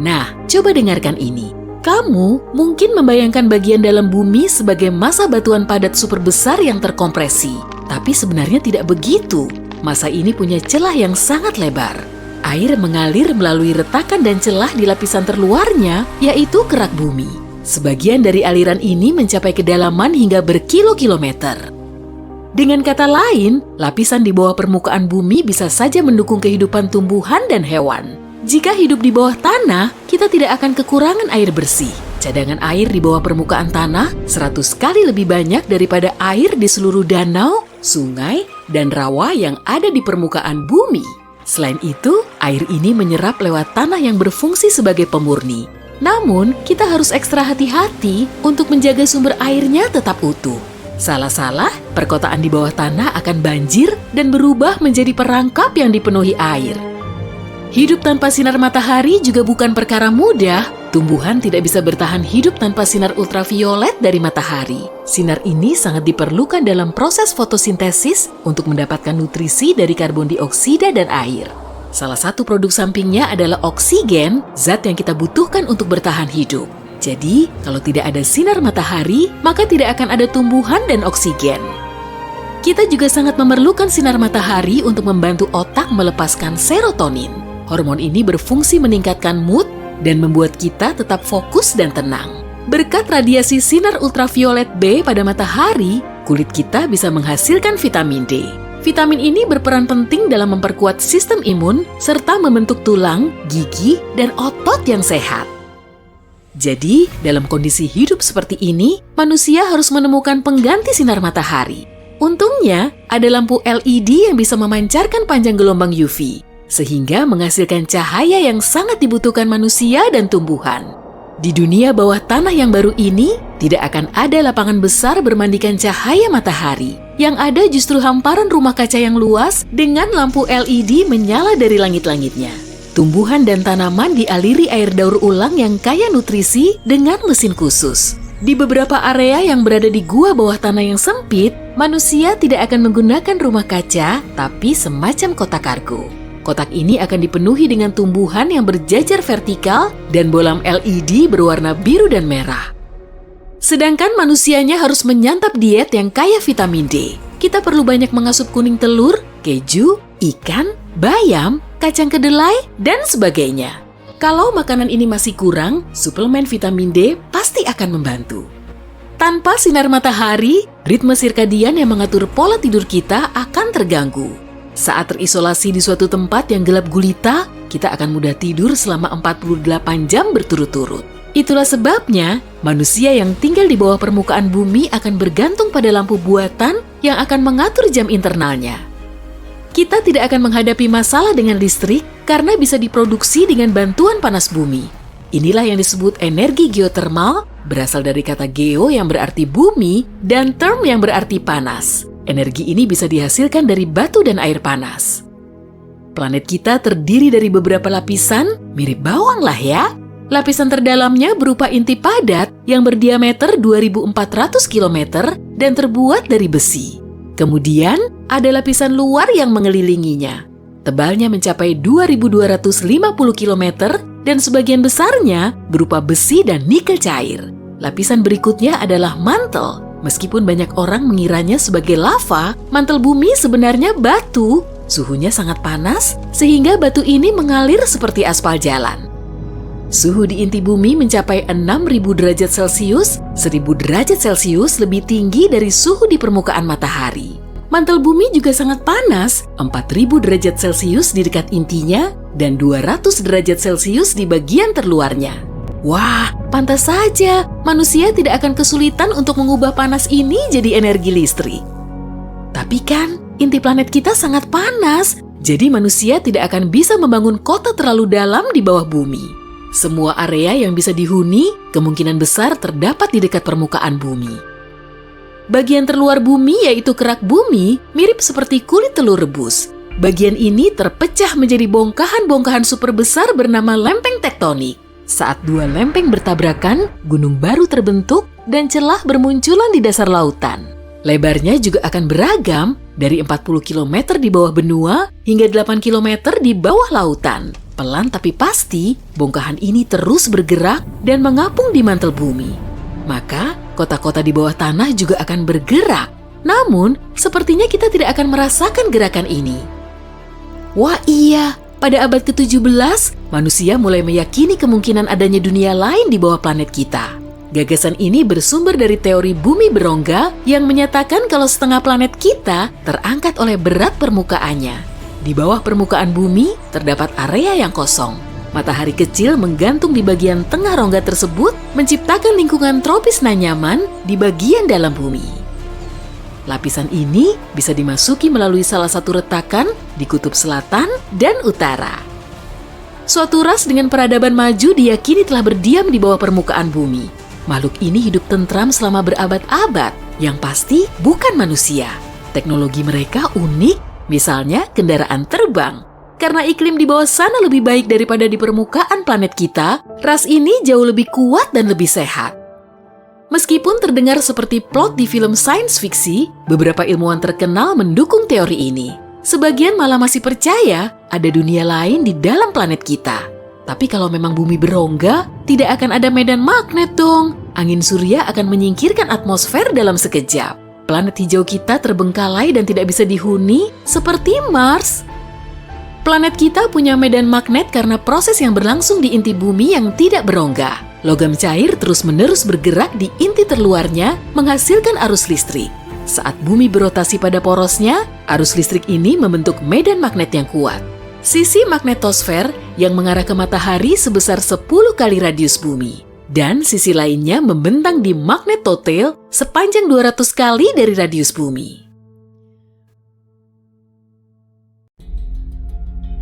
Nah, coba dengarkan ini. Kamu mungkin membayangkan bagian dalam bumi sebagai masa batuan padat super besar yang terkompresi. Tapi sebenarnya tidak begitu. Masa ini punya celah yang sangat lebar. Air mengalir melalui retakan dan celah di lapisan terluarnya, yaitu kerak bumi. Sebagian dari aliran ini mencapai kedalaman hingga berkilo-kilometer. Dengan kata lain, lapisan di bawah permukaan bumi bisa saja mendukung kehidupan tumbuhan dan hewan. Jika hidup di bawah tanah, kita tidak akan kekurangan air bersih. Cadangan air di bawah permukaan tanah 100 kali lebih banyak daripada air di seluruh danau, sungai, dan rawa yang ada di permukaan bumi. Selain itu, air ini menyerap lewat tanah yang berfungsi sebagai pemurni. Namun, kita harus ekstra hati-hati untuk menjaga sumber airnya tetap utuh. Salah-salah, perkotaan di bawah tanah akan banjir dan berubah menjadi perangkap yang dipenuhi air. Hidup tanpa sinar matahari juga bukan perkara mudah. Tumbuhan tidak bisa bertahan hidup tanpa sinar ultraviolet dari matahari. Sinar ini sangat diperlukan dalam proses fotosintesis untuk mendapatkan nutrisi dari karbon dioksida dan air. Salah satu produk sampingnya adalah oksigen, zat yang kita butuhkan untuk bertahan hidup. Jadi, kalau tidak ada sinar matahari, maka tidak akan ada tumbuhan dan oksigen. Kita juga sangat memerlukan sinar matahari untuk membantu otak melepaskan serotonin. Hormon ini berfungsi meningkatkan mood dan membuat kita tetap fokus dan tenang. Berkat radiasi sinar ultraviolet B pada matahari, kulit kita bisa menghasilkan vitamin D. Vitamin ini berperan penting dalam memperkuat sistem imun serta membentuk tulang, gigi, dan otot yang sehat. Jadi, dalam kondisi hidup seperti ini, manusia harus menemukan pengganti sinar matahari. Untungnya, ada lampu LED yang bisa memancarkan panjang gelombang UV, sehingga menghasilkan cahaya yang sangat dibutuhkan manusia dan tumbuhan. Di dunia bawah tanah yang baru ini, tidak akan ada lapangan besar bermandikan cahaya matahari. Yang ada justru hamparan rumah kaca yang luas dengan lampu LED menyala dari langit-langitnya. Tumbuhan dan tanaman dialiri air daur ulang yang kaya nutrisi dengan mesin khusus. Di beberapa area yang berada di gua bawah tanah yang sempit, manusia tidak akan menggunakan rumah kaca, tapi semacam kotak kargo. Kotak ini akan dipenuhi dengan tumbuhan yang berjajar vertikal dan bolam LED berwarna biru dan merah. Sedangkan manusianya harus menyantap diet yang kaya vitamin D. Kita perlu banyak mengasup kuning telur, keju, ikan, bayam, kacang kedelai, dan sebagainya. Kalau makanan ini masih kurang, suplemen vitamin D pasti akan membantu. Tanpa sinar matahari, ritme sirkadian yang mengatur pola tidur kita akan terganggu. Saat terisolasi di suatu tempat yang gelap gulita, kita akan mudah tidur selama 48 jam berturut-turut. Itulah sebabnya, manusia yang tinggal di bawah permukaan bumi akan bergantung pada lampu buatan yang akan mengatur jam internalnya. Kita tidak akan menghadapi masalah dengan listrik karena bisa diproduksi dengan bantuan panas bumi. Inilah yang disebut energi geotermal, berasal dari kata geo yang berarti bumi dan term yang berarti panas. Energi ini bisa dihasilkan dari batu dan air panas. Planet kita terdiri dari beberapa lapisan, mirip bawang lah ya. Lapisan terdalamnya berupa inti padat yang berdiameter 2.400 km dan terbuat dari besi. Kemudian, ada lapisan luar yang mengelilinginya. Tebalnya mencapai 2.250 km dan sebagian besarnya berupa besi dan nikel cair. Lapisan berikutnya adalah mantel. Meskipun banyak orang mengiranya sebagai lava, mantel bumi sebenarnya batu. Suhunya sangat panas, sehingga batu ini mengalir seperti aspal jalan. Suhu di inti bumi mencapai 6.000 derajat Celcius, 1.000 derajat Celcius lebih tinggi dari suhu di permukaan matahari. Mantel bumi juga sangat panas, 4.000 derajat Celcius di dekat intinya, dan 200 derajat Celcius di bagian terluarnya. Wah, pantas saja manusia tidak akan kesulitan untuk mengubah panas ini jadi energi listrik. Tapi kan, inti planet kita sangat panas, jadi manusia tidak akan bisa membangun kota terlalu dalam di bawah bumi. Semua area yang bisa dihuni kemungkinan besar terdapat di dekat permukaan bumi. Bagian terluar bumi yaitu kerak bumi mirip seperti kulit telur rebus. Bagian ini terpecah menjadi bongkahan-bongkahan super besar bernama lempeng tektonik. Saat dua lempeng bertabrakan, gunung baru terbentuk dan celah bermunculan di dasar lautan. Lebarnya juga akan beragam dari 40 km di bawah benua hingga 8 km di bawah lautan. Pelan tapi pasti, bongkahan ini terus bergerak dan mengapung di mantel bumi. Maka, kota-kota di bawah tanah juga akan bergerak. Namun, sepertinya kita tidak akan merasakan gerakan ini. Wah iya, pada abad ke-17, manusia mulai meyakini kemungkinan adanya dunia lain di bawah planet kita. Gagasan ini bersumber dari teori bumi berongga yang menyatakan kalau setengah planet kita terangkat oleh berat permukaannya. Di bawah permukaan bumi terdapat area yang kosong. Matahari kecil menggantung di bagian tengah rongga tersebut, menciptakan lingkungan tropis nan nyaman di bagian dalam bumi. Lapisan ini bisa dimasuki melalui salah satu retakan di kutub selatan dan utara. Suatu ras dengan peradaban maju diyakini telah berdiam di bawah permukaan bumi. Makhluk ini hidup tentram selama berabad-abad, yang pasti bukan manusia. Teknologi mereka unik. Misalnya kendaraan terbang. Karena iklim di bawah sana lebih baik daripada di permukaan planet kita, ras ini jauh lebih kuat dan lebih sehat. Meskipun terdengar seperti plot di film sains fiksi, beberapa ilmuwan terkenal mendukung teori ini. Sebagian malah masih percaya ada dunia lain di dalam planet kita. Tapi kalau memang bumi berongga, tidak akan ada medan magnet dong. Angin surya akan menyingkirkan atmosfer dalam sekejap. Planet hijau kita terbengkalai dan tidak bisa dihuni seperti Mars. Planet kita punya medan magnet karena proses yang berlangsung di inti bumi yang tidak berongga. Logam cair terus-menerus bergerak di inti terluarnya menghasilkan arus listrik. Saat bumi berotasi pada porosnya, arus listrik ini membentuk medan magnet yang kuat. Sisi magnetosfer yang mengarah ke matahari sebesar 10 kali radius bumi. Dan sisi lainnya membentang di magnetotail sepanjang 200 kali dari radius bumi.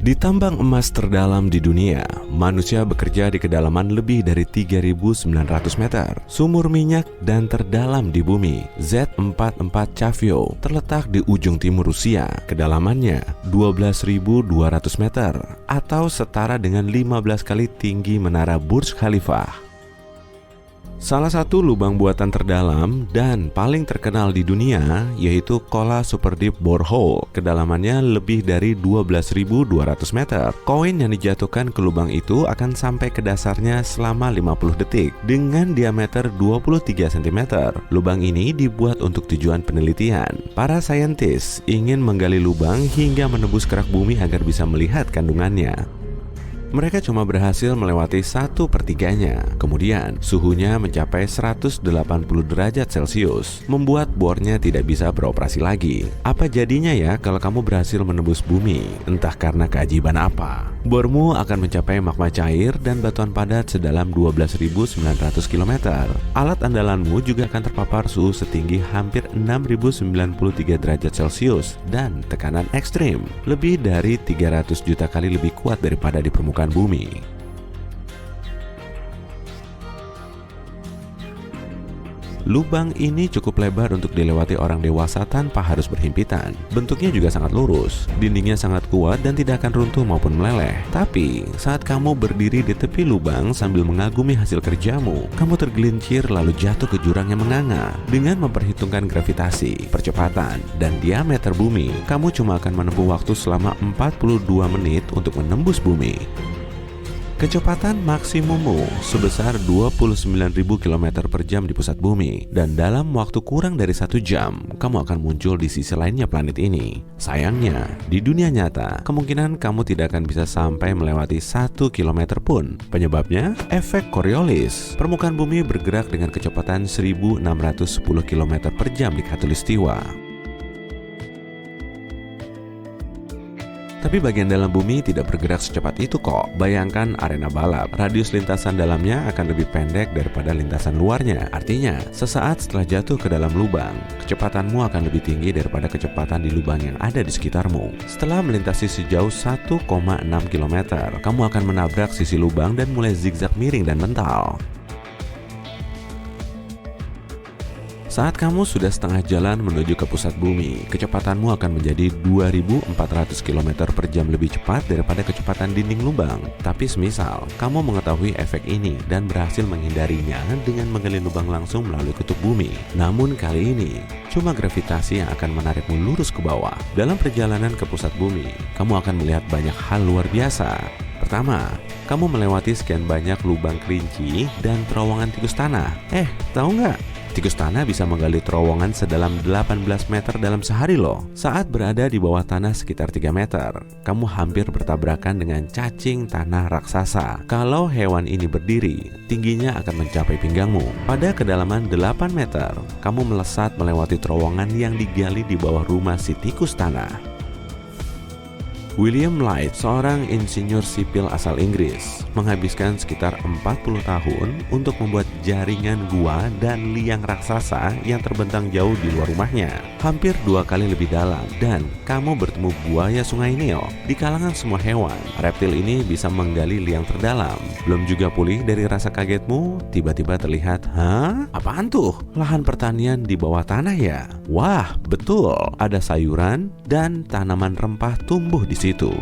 Di tambang emas terdalam di dunia, manusia bekerja di kedalaman lebih dari 3.900 meter. Sumur minyak dan terdalam di bumi, Z44 Chavio, terletak di ujung timur Rusia. Kedalamannya 12.200 meter atau setara dengan 15 kali tinggi menara Burj Khalifa. Salah satu lubang buatan terdalam dan paling terkenal di dunia yaitu Kola Super Deep Borehole. Kedalamannya lebih dari 12.200 meter. Koin yang dijatuhkan ke lubang itu akan sampai ke dasarnya selama 50 detik dengan diameter 23 cm. Lubang ini dibuat untuk tujuan penelitian. Para saintis ingin menggali lubang hingga menembus kerak bumi agar bisa melihat kandungannya. Mereka cuma berhasil melewati 1/3-nya. Kemudian, suhunya mencapai 180 derajat Celcius, membuat bornya tidak bisa beroperasi lagi. Apa jadinya ya kalau kamu berhasil menembus bumi? Entah karena keajaiban apa. Bormu akan mencapai magma cair dan batuan padat sedalam 12.900 km. Alat andalanmu juga akan terpapar suhu setinggi hampir 6.093 derajat Celcius dan tekanan ekstrim, lebih dari 300 juta kali lebih kuat daripada di permukaan bumi. Lubang ini cukup lebar untuk dilewati orang dewasa tanpa harus berhimpitan. Bentuknya juga sangat lurus, dindingnya sangat kuat dan tidak akan runtuh maupun meleleh. Tapi, saat kamu berdiri di tepi lubang sambil mengagumi hasil kerjamu, kamu tergelincir lalu jatuh ke jurang yang menganga. Dengan memperhitungkan gravitasi, percepatan, dan diameter bumi, kamu cuma akan menempuh waktu selama 42 menit untuk menembus bumi. Kecepatan maksimummu sebesar 29.000 km per jam di pusat bumi, dan dalam waktu kurang dari 1 jam, kamu akan muncul di sisi lainnya planet ini. Sayangnya, di dunia nyata, kemungkinan kamu tidak akan bisa sampai melewati 1 km pun. Penyebabnya, efek Coriolis. Permukaan bumi bergerak dengan kecepatan 1.610 km per jam di khatulistiwa. Tapi bagian dalam bumi tidak bergerak secepat itu kok. Bayangkan arena balap, radius lintasan dalamnya akan lebih pendek daripada lintasan luarnya. Artinya, sesaat setelah jatuh ke dalam lubang, kecepatanmu akan lebih tinggi daripada kecepatan di lubang yang ada di sekitarmu. Setelah melintasi sejauh 1,6 km, kamu akan menabrak sisi lubang dan mulai zigzag miring dan mental. Saat kamu sudah setengah jalan menuju ke pusat bumi, kecepatanmu akan menjadi 2.400 km per jam lebih cepat daripada kecepatan dinding lubang. Tapi semisal kamu mengetahui efek ini dan berhasil menghindarinya dengan menggali lubang langsung melalui kutub bumi. Namun kali ini, cuma gravitasi yang akan menarikmu lurus ke bawah. Dalam perjalanan ke pusat bumi, kamu akan melihat banyak hal luar biasa. Pertama, kamu melewati sekian banyak lubang kerinci dan terowongan tikus tanah. Tahu nggak? Tikus tanah bisa menggali terowongan sedalam 18 meter dalam sehari loh. Saat berada di bawah tanah sekitar 3 meter, kamu hampir bertabrakan dengan cacing tanah raksasa. Kalau hewan ini berdiri, tingginya akan mencapai pinggangmu. Pada kedalaman 8 meter, kamu melesat melewati terowongan yang digali di bawah rumah si tikus tanah. William Light, seorang insinyur sipil asal Inggris, menghabiskan sekitar 40 tahun untuk membuat jaringan gua dan liang raksasa yang terbentang jauh di luar rumahnya, hampir 2 kali lebih dalam, dan kamu bertemu buaya Sungai Nil. Di kalangan semua hewan, reptil ini bisa menggali liang terdalam. Belum juga pulih dari rasa kagetmu, tiba-tiba terlihat, apaan tuh? Lahan pertanian di bawah tanah ya? Wah, betul, ada sayuran dan tanaman rempah tumbuh di situ.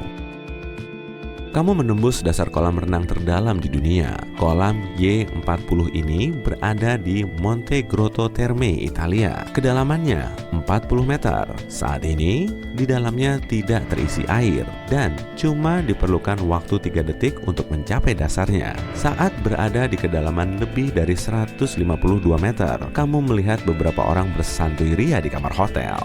Kamu menembus dasar kolam renang terdalam di dunia. Kolam Y40 ini berada di Monte Grotto Terme, Italia. Kedalamannya 40 meter. Saat ini, di dalamnya tidak terisi air dan cuma diperlukan waktu 3 detik untuk mencapai dasarnya. Saat berada di kedalaman lebih dari 152 meter, kamu melihat beberapa orang bersantuy ria di kamar hotel.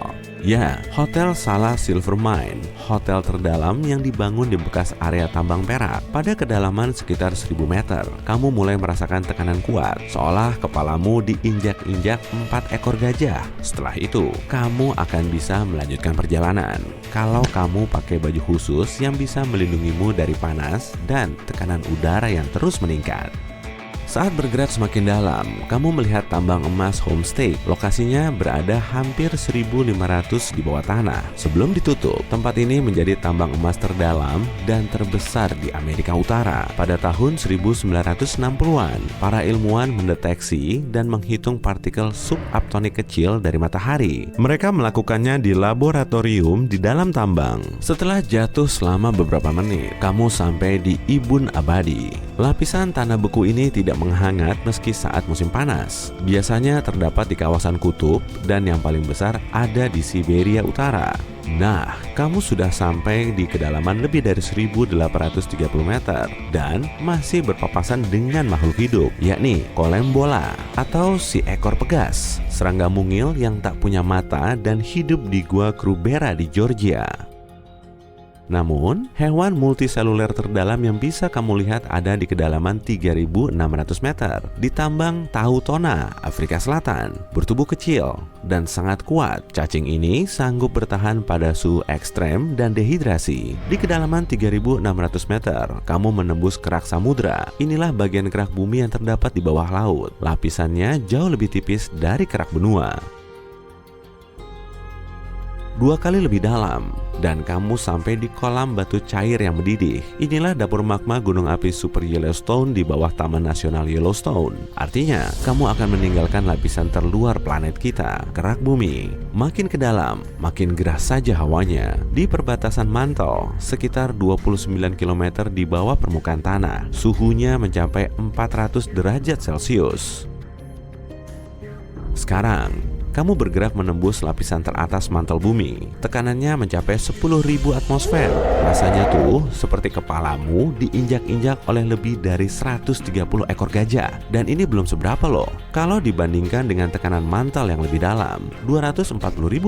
Ya, Hotel Sala Silver Mine, hotel terdalam yang dibangun di bekas area tambang perak. Pada kedalaman sekitar 1000 meter, kamu mulai merasakan tekanan kuat, seolah kepalamu diinjak-injak 4 ekor gajah. Setelah itu, kamu akan bisa melanjutkan perjalanan. Kalau kamu pakai baju khusus yang bisa melindungimu dari panas dan tekanan udara yang terus meningkat. Saat bergerak semakin dalam, kamu melihat tambang emas Homestake. Lokasinya berada hampir 1.500 di bawah tanah. Sebelum ditutup, tempat ini menjadi tambang emas terdalam dan terbesar di Amerika Utara. Pada tahun 1960-an, para ilmuwan mendeteksi dan menghitung partikel subatomic kecil dari matahari. Mereka melakukannya di laboratorium di dalam tambang. Setelah jatuh selama beberapa menit, kamu sampai di Ibun Abadi. Lapisan tanah beku ini tidak menghangat meski saat musim panas. Biasanya terdapat di kawasan kutub dan yang paling besar ada di Siberia Utara. Nah, kamu sudah sampai di kedalaman lebih dari 1.830 meter dan masih berpapasan dengan makhluk hidup, yakni Kolembola atau si ekor pegas, serangga mungil yang tak punya mata dan hidup di Gua Krubera di Georgia. Namun, hewan multiseluler terdalam yang bisa kamu lihat ada di kedalaman 3.600 meter di tambang Tautona, Afrika Selatan. Bertubuh kecil dan sangat kuat, cacing ini sanggup bertahan pada suhu ekstrem dan dehidrasi. Di kedalaman 3.600 meter, kamu menembus kerak samudra. Inilah bagian kerak bumi yang terdapat di bawah laut. Lapisannya jauh lebih tipis dari kerak benua. 2 kali lebih dalam, dan kamu sampai di kolam batu cair yang mendidih. Inilah dapur magma gunung api Super Yellowstone di bawah Taman Nasional Yellowstone. Artinya, kamu akan meninggalkan lapisan terluar planet kita, kerak bumi. Makin ke dalam, makin gerah saja hawanya. Di perbatasan mantel, sekitar 29 km di bawah permukaan tanah, suhunya mencapai 400 derajat Celcius. Sekarang, kamu bergerak menembus lapisan teratas mantel bumi. Tekanannya mencapai 10.000 atmosfer. Rasanya tuh seperti kepalamu diinjak-injak oleh lebih dari 130 ekor gajah. Dan ini belum seberapa loh. Kalau dibandingkan dengan tekanan mantel yang lebih dalam, 240.000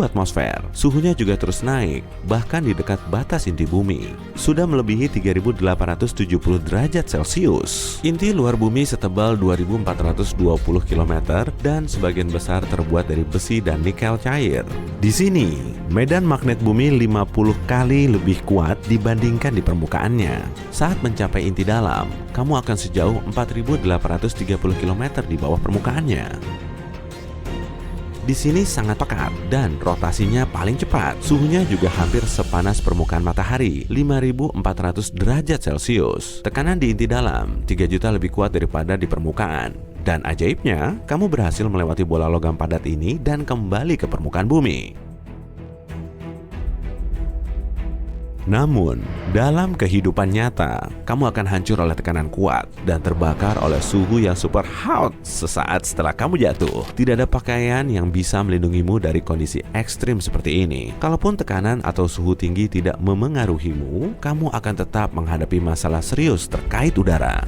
atmosfer. Suhunya juga terus naik, bahkan di dekat batas inti bumi. Sudah melebihi 3.870 derajat Celcius. Inti luar bumi setebal 2.420 km dan sebagian besar terbuat dari besi dan nikel cair. Di sini, medan magnet bumi 50 kali lebih kuat dibandingkan di permukaannya. Saat mencapai inti dalam, kamu akan sejauh 4.830 km di bawah permukaannya. Di sini sangat pekat dan rotasinya paling cepat. Suhunya juga hampir sepanas permukaan matahari, 5.400 derajat Celcius. Tekanan di inti dalam 3 juta lebih kuat daripada di permukaan. Dan ajaibnya, kamu berhasil melewati bola logam padat ini dan kembali ke permukaan bumi. Namun, dalam kehidupan nyata, kamu akan hancur oleh tekanan kuat dan terbakar oleh suhu yang super hot sesaat setelah kamu jatuh. Tidak ada pakaian yang bisa melindungimu dari kondisi ekstrim seperti ini. Kalaupun tekanan atau suhu tinggi tidak memengaruhimu, kamu akan tetap menghadapi masalah serius terkait udara.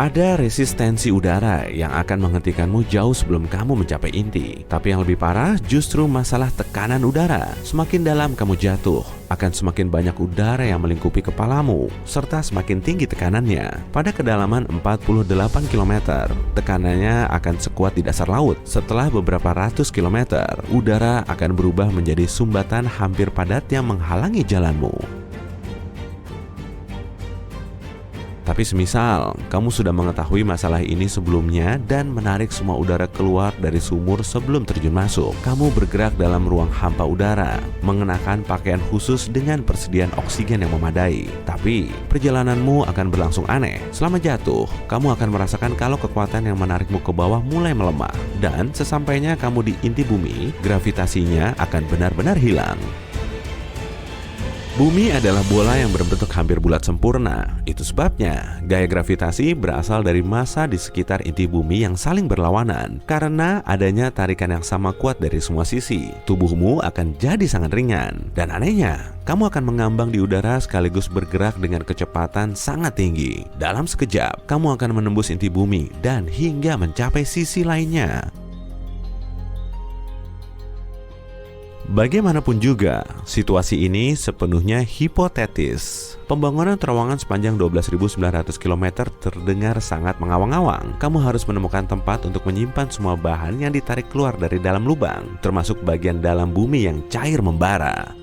Ada resistensi udara yang akan menghentikanmu jauh sebelum kamu mencapai inti. Tapi yang lebih parah justru masalah tekanan udara. Semakin dalam kamu jatuh, akan semakin banyak udara yang melingkupi kepalamu, serta semakin tinggi tekanannya. Pada kedalaman 48 km, tekanannya akan sekuat di dasar laut. Setelah beberapa ratus kilometer, udara akan berubah menjadi sumbatan hampir padat yang menghalangi jalanmu. Tapi semisal kamu sudah mengetahui masalah ini sebelumnya dan menarik semua udara keluar dari sumur sebelum terjun masuk, kamu bergerak dalam ruang hampa udara, mengenakan pakaian khusus dengan persediaan oksigen yang memadai. Tapi perjalananmu akan berlangsung aneh. Selama jatuh, kamu akan merasakan kalau kekuatan yang menarikmu ke bawah mulai melemah. Dan sesampainya kamu di inti bumi, gravitasinya akan benar-benar hilang. Bumi adalah bola yang berbentuk hampir bulat sempurna. Itu sebabnya gaya gravitasi berasal dari massa di sekitar inti bumi yang saling berlawanan. Karena adanya tarikan yang sama kuat dari semua sisi, tubuhmu akan jadi sangat ringan. Dan anehnya, kamu akan mengambang di udara sekaligus bergerak dengan kecepatan sangat tinggi. Dalam sekejap, kamu akan menembus inti bumi dan hingga mencapai sisi lainnya. Bagaimanapun juga, situasi ini sepenuhnya hipotetis. Pembangunan terowongan sepanjang 12.900 km terdengar sangat mengawang-awang. Kamu harus menemukan tempat untuk menyimpan semua bahan yang ditarik keluar dari dalam lubang, termasuk bagian dalam bumi yang cair membara.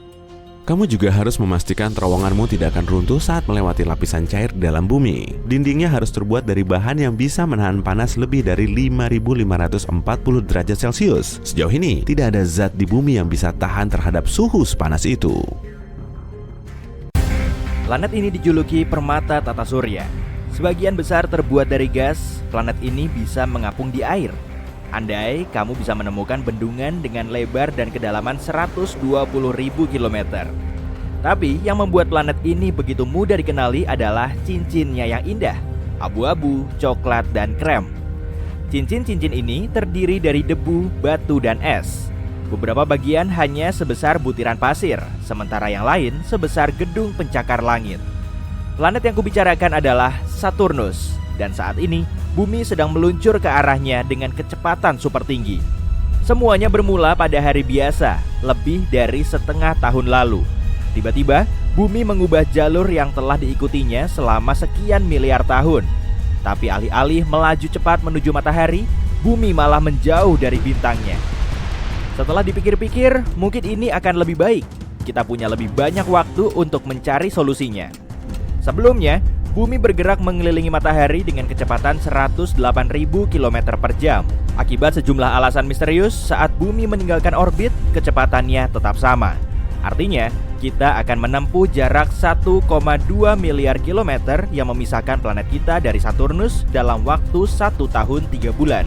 Kamu juga harus memastikan terowonganmu tidak akan runtuh saat melewati lapisan cair di dalam bumi. Dindingnya harus terbuat dari bahan yang bisa menahan panas lebih dari 5.540 derajat Celcius. Sejauh ini, tidak ada zat di bumi yang bisa tahan terhadap suhu sepanas itu. Planet ini dijuluki permata tata surya. Sebagian besar terbuat dari gas, planet ini bisa mengapung di air. Andai kamu bisa menemukan bendungan dengan lebar dan kedalaman 120.000 km. Tapi yang membuat planet ini begitu mudah dikenali adalah cincinnya yang indah, abu-abu, coklat, dan krem. Cincin-cincin ini terdiri dari debu, batu, dan es. Beberapa bagian hanya sebesar butiran pasir, sementara yang lain sebesar gedung pencakar langit. Planet yang kubicarakan adalah Saturnus, dan saat ini Bumi sedang meluncur ke arahnya dengan kecepatan super tinggi. Semuanya bermula pada hari biasa, lebih dari setengah tahun lalu. Tiba-tiba, bumi mengubah jalur yang telah diikutinya selama sekian miliar tahun. Tapi alih-alih melaju cepat menuju matahari, bumi malah menjauh dari bintangnya. Setelah dipikir-pikir, mungkin ini akan lebih baik. Kita punya lebih banyak waktu untuk mencari solusinya. Sebelumnya, bumi bergerak mengelilingi matahari dengan kecepatan 108.000 km per jam. Akibat sejumlah alasan misterius, saat bumi meninggalkan orbit, kecepatannya tetap sama. Artinya, kita akan menempuh jarak 1,2 miliar kilometer yang memisahkan planet kita dari Saturnus dalam waktu 1 tahun 3 bulan.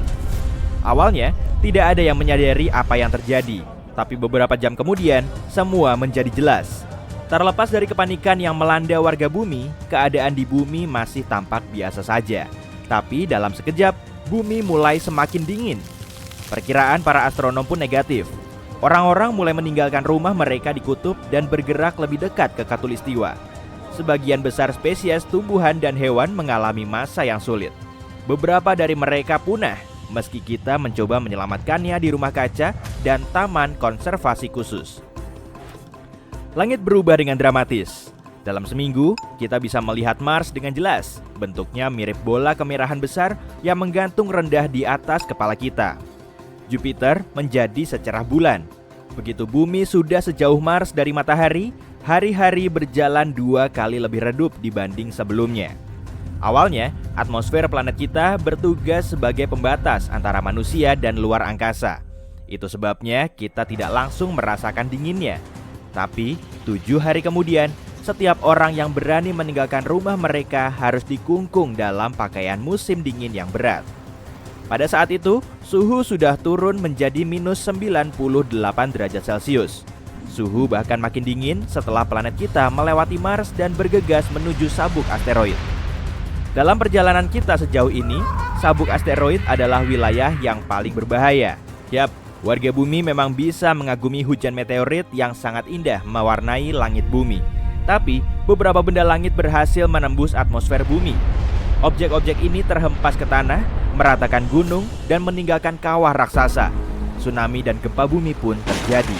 Awalnya, tidak ada yang menyadari apa yang terjadi. Tapi beberapa jam kemudian, semua menjadi jelas. Terlepas dari kepanikan yang melanda warga bumi, keadaan di bumi masih tampak biasa saja. Tapi dalam sekejap, bumi mulai semakin dingin. Perkiraan para astronom pun negatif. Orang-orang mulai meninggalkan rumah mereka di kutub dan bergerak lebih dekat ke khatulistiwa. Sebagian besar spesies tumbuhan dan hewan mengalami masa yang sulit. Beberapa dari mereka punah, meski kita mencoba menyelamatkannya di rumah kaca dan taman konservasi khusus. Langit berubah dengan dramatis. Dalam seminggu, kita bisa melihat Mars dengan jelas. Bentuknya mirip bola kemerahan besar yang menggantung rendah di atas kepala kita. Jupiter menjadi secerah bulan. Begitu bumi sudah sejauh Mars dari matahari, hari-hari berjalan 2 kali lebih redup dibanding sebelumnya. Awalnya, atmosfer planet kita bertugas sebagai pembatas antara manusia dan luar angkasa. Itu sebabnya kita tidak langsung merasakan dinginnya. Tapi, 7 hari kemudian, setiap orang yang berani meninggalkan rumah mereka harus dikungkung dalam pakaian musim dingin yang berat. Pada saat itu, suhu sudah turun menjadi minus 98 derajat Celcius. Suhu bahkan makin dingin setelah planet kita melewati Mars dan bergegas menuju sabuk asteroid. Dalam perjalanan kita sejauh ini, sabuk asteroid adalah wilayah yang paling berbahaya. Yap, warga bumi memang bisa mengagumi hujan meteorit yang sangat indah mewarnai langit bumi. Tapi, beberapa benda langit berhasil menembus atmosfer bumi. Objek-objek ini terhempas ke tanah, meratakan gunung, dan meninggalkan kawah raksasa. Tsunami dan gempa bumi pun terjadi.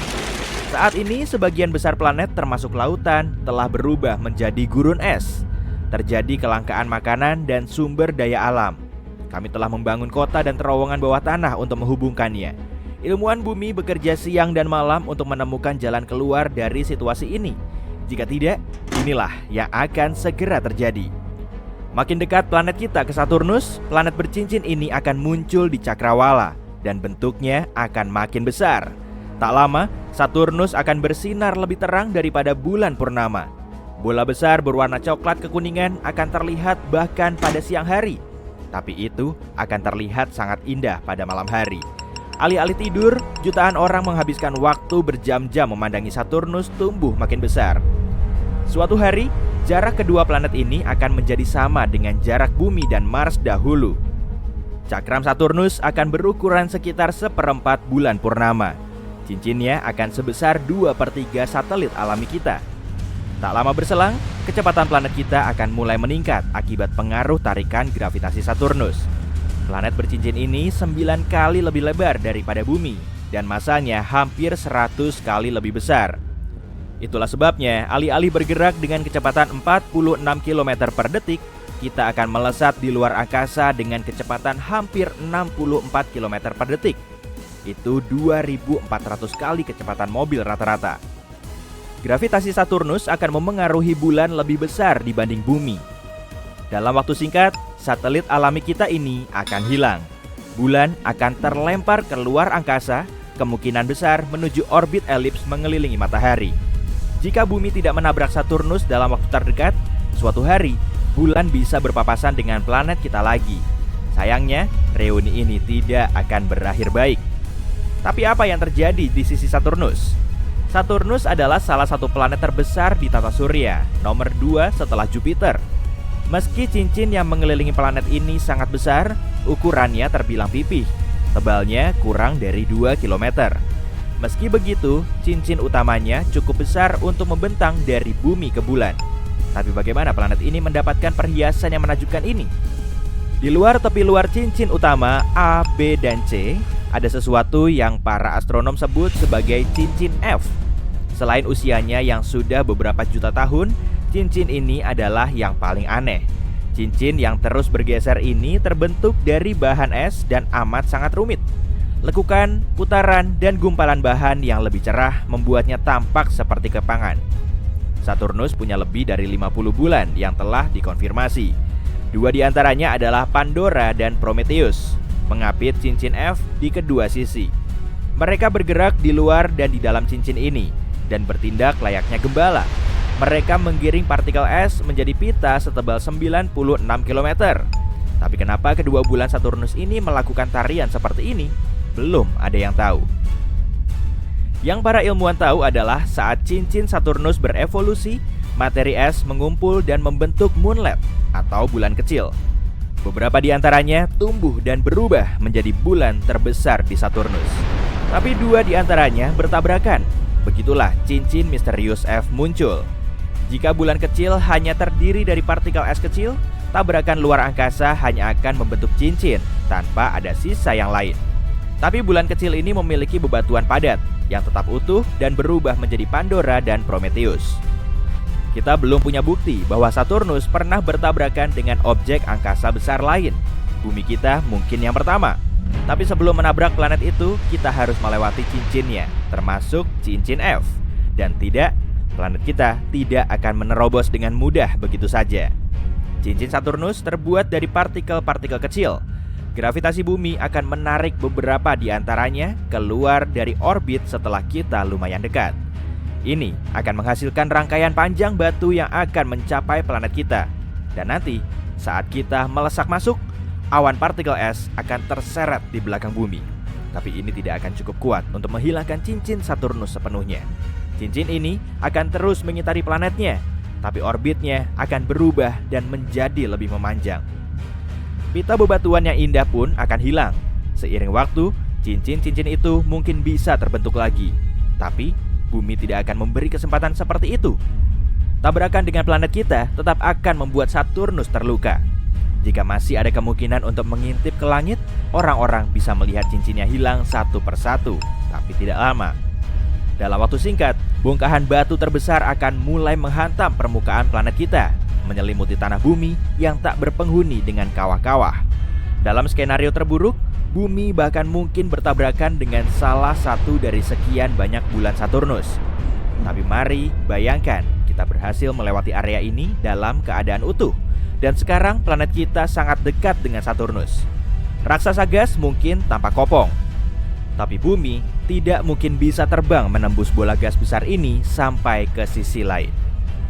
Saat ini, sebagian besar planet termasuk lautan telah berubah menjadi gurun es. Terjadi kelangkaan makanan dan sumber daya alam. Kami telah membangun kota dan terowongan bawah tanah untuk menghubungkannya. Ilmuwan bumi bekerja siang dan malam untuk menemukan jalan keluar dari situasi ini. Jika tidak, inilah yang akan segera terjadi. Makin dekat planet kita ke Saturnus, planet bercincin ini akan muncul di cakrawala dan bentuknya akan makin besar. Tak lama, Saturnus akan bersinar lebih terang daripada bulan purnama. Bola besar berwarna coklat kekuningan akan terlihat bahkan pada siang hari. Tapi itu akan terlihat sangat indah pada malam hari. Alih-alih tidur, jutaan orang menghabiskan waktu berjam-jam memandangi Saturnus tumbuh makin besar. Suatu hari, jarak kedua planet ini akan menjadi sama dengan jarak bumi dan Mars dahulu. Cakram Saturnus akan berukuran sekitar 1/4 bulan purnama. Cincinnya akan sebesar 2/3 satelit alami kita. Tak lama berselang, kecepatan planet kita akan mulai meningkat akibat pengaruh tarikan gravitasi Saturnus. Planet bercincin ini 9 kali lebih lebar daripada bumi dan masanya hampir 100 kali lebih besar. Itulah sebabnya, alih-alih bergerak dengan kecepatan 46 km per detik, kita akan melesat di luar angkasa dengan kecepatan hampir 64 km per detik. Itu 2.400 kali kecepatan mobil rata-rata. Gravitasi Saturnus akan memengaruhi bulan lebih besar dibanding bumi. Dalam waktu singkat, satelit alami kita ini akan hilang. Bulan akan terlempar ke luar angkasa, kemungkinan besar menuju orbit elips mengelilingi matahari. Jika bumi tidak menabrak Saturnus dalam waktu terdekat, suatu hari bulan bisa berpapasan dengan planet kita lagi. Sayangnya, reuni ini tidak akan berakhir baik. Tapi apa yang terjadi di sisi Saturnus? Saturnus adalah salah satu planet terbesar di tata surya, nomor 2 setelah Jupiter. Meski cincin yang mengelilingi planet ini sangat besar, ukurannya terbilang pipih. Tebalnya kurang dari 2 km. Meski begitu, cincin utamanya cukup besar untuk membentang dari bumi ke bulan. Tapi bagaimana planet ini mendapatkan perhiasan yang menakjubkan ini? Di luar tepi luar cincin utama A, B, dan C, ada sesuatu yang para astronom sebut sebagai cincin F. Selain usianya yang sudah beberapa juta tahun, cincin ini adalah yang paling aneh. Cincin yang terus bergeser ini terbentuk dari bahan es dan amat sangat rumit. Lekukan, putaran, dan gumpalan bahan yang lebih cerah membuatnya tampak seperti kepangan. Saturnus punya lebih dari 50 bulan yang telah dikonfirmasi. 2 di antaranya adalah Pandora dan Prometheus, mengapit cincin F di kedua sisi. Mereka bergerak di luar dan di dalam cincin ini, dan bertindak layaknya gembala. Mereka menggiring partikel es menjadi pita setebal 96 km. Tapi kenapa kedua bulan Saturnus ini melakukan tarian seperti ini? Belum ada yang tahu. Yang para ilmuwan tahu adalah saat cincin Saturnus berevolusi, materi es mengumpul dan membentuk moonlet atau bulan kecil. Beberapa di antaranya tumbuh dan berubah menjadi bulan terbesar di Saturnus. Tapi 2 di antaranya bertabrakan. Begitulah cincin misterius F muncul. Jika bulan kecil hanya terdiri dari partikel es kecil, tabrakan luar angkasa hanya akan membentuk cincin tanpa ada sisa yang lain. Tapi bulan kecil ini memiliki bebatuan padat yang tetap utuh dan berubah menjadi Pandora dan Prometheus. Kita belum punya bukti bahwa Saturnus pernah bertabrakan dengan objek angkasa besar lain. Bumi kita mungkin yang pertama. Tapi sebelum menabrak planet itu, kita harus melewati cincinnya, termasuk cincin F. Dan planet kita tidak akan menerobos dengan mudah begitu saja. Cincin Saturnus terbuat dari partikel-partikel kecil. Gravitasi bumi akan menarik beberapa di antaranya keluar dari orbit setelah kita lumayan dekat. Ini akan menghasilkan rangkaian panjang batu yang akan mencapai planet kita. Dan nanti, saat kita melesak masuk, awan partikel es akan terseret di belakang bumi. Tapi ini tidak akan cukup kuat untuk menghilangkan cincin Saturnus sepenuhnya. Cincin ini akan terus mengitari planetnya, tapi orbitnya akan berubah dan menjadi lebih memanjang. Pita bebatuan yang indah pun akan hilang. Seiring waktu, cincin-cincin itu mungkin bisa terbentuk lagi. Tapi, bumi tidak akan memberi kesempatan seperti itu. Tabrakan dengan planet kita tetap akan membuat Saturnus terluka. Jika masih ada kemungkinan untuk mengintip ke langit, orang-orang bisa melihat cincinnya hilang satu persatu, tapi tidak lama. Dalam waktu singkat, bongkahan batu terbesar akan mulai menghantam permukaan planet kita, menyelimuti tanah bumi yang tak berpenghuni dengan kawah-kawah. Dalam skenario terburuk, bumi bahkan mungkin bertabrakan dengan salah satu dari sekian banyak bulan Saturnus. Tapi mari bayangkan, kita berhasil melewati area ini dalam keadaan utuh. Dan sekarang planet kita sangat dekat dengan Saturnus. Raksasa gas mungkin tampak kopong, tapi bumi tidak mungkin bisa terbang menembus bola gas besar ini sampai ke sisi lain.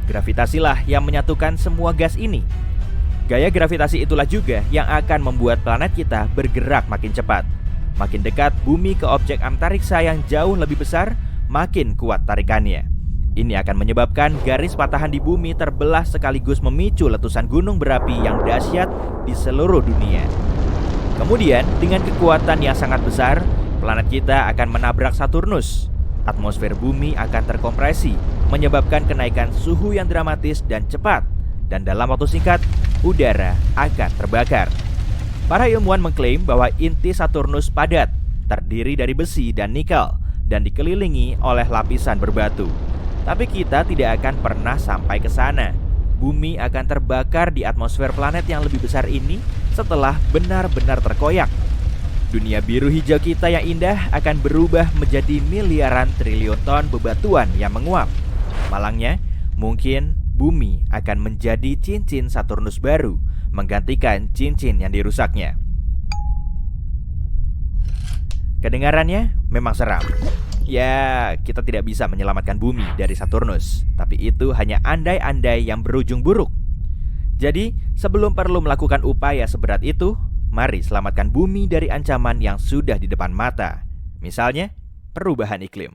Gravitasilah yang menyatukan semua gas ini. Gaya gravitasi itulah juga yang akan membuat planet kita bergerak makin cepat. Makin dekat bumi ke objek antariksa yang jauh lebih besar, makin kuat tarikannya. Ini akan menyebabkan garis patahan di bumi terbelah sekaligus memicu letusan gunung berapi yang dahsyat di seluruh dunia. Kemudian, dengan kekuatan yang sangat besar, planet kita akan menabrak Saturnus. Atmosfer bumi akan terkompresi, menyebabkan kenaikan suhu yang dramatis dan cepat. Dan dalam waktu singkat, udara akan terbakar. Para ilmuwan mengklaim bahwa inti Saturnus padat, terdiri dari besi dan nikel, dan dikelilingi oleh lapisan berbatu. Tapi kita tidak akan pernah sampai ke sana. Bumi akan terbakar di atmosfer planet yang lebih besar ini setelah benar-benar terkoyak. Dunia biru hijau kita yang indah akan berubah menjadi miliaran triliun ton bebatuan yang menguap. Malangnya, mungkin bumi akan menjadi cincin Saturnus baru, menggantikan cincin yang dirusaknya. Kedengarannya memang seram. Ya, kita tidak bisa menyelamatkan bumi dari Saturnus, tapi itu hanya andai-andai yang berujung buruk. Jadi, sebelum perlu melakukan upaya seberat itu, mari selamatkan bumi dari ancaman yang sudah di depan mata. Misalnya, perubahan iklim.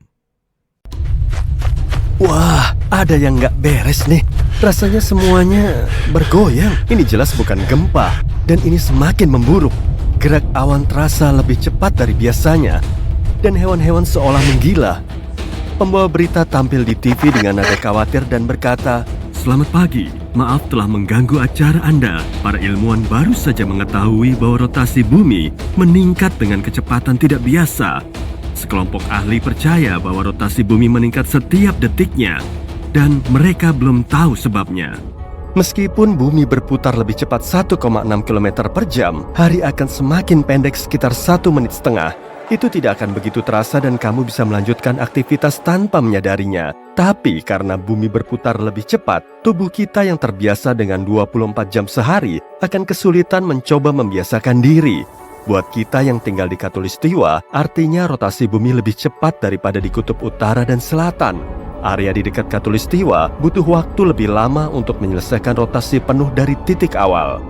Wah, ada yang nggak beres nih. Rasanya semuanya bergoyang. Ini jelas bukan gempa, dan ini semakin memburuk. Gerak awan terasa lebih cepat dari biasanya, dan hewan-hewan seolah menggila. Pembawa berita tampil di TV dengan nada khawatir dan berkata, "Selamat pagi, Maaf telah mengganggu acara Anda. Para ilmuwan baru saja mengetahui bahwa rotasi bumi meningkat dengan kecepatan tidak biasa. Sekelompok ahli percaya bahwa rotasi bumi meningkat setiap detiknya, dan mereka belum tahu sebabnya. Meskipun bumi berputar lebih cepat 1,6 km per jam, hari akan semakin pendek sekitar 1,5 menit. Itu tidak akan begitu terasa dan kamu bisa melanjutkan aktivitas tanpa menyadarinya. Tapi karena bumi berputar lebih cepat, tubuh kita yang terbiasa dengan 24 jam sehari akan kesulitan mencoba membiasakan diri. Buat kita yang tinggal di Khatulistiwa, artinya rotasi bumi lebih cepat daripada di kutub utara dan selatan. Area di dekat Khatulistiwa butuh waktu lebih lama untuk menyelesaikan rotasi penuh dari titik awal.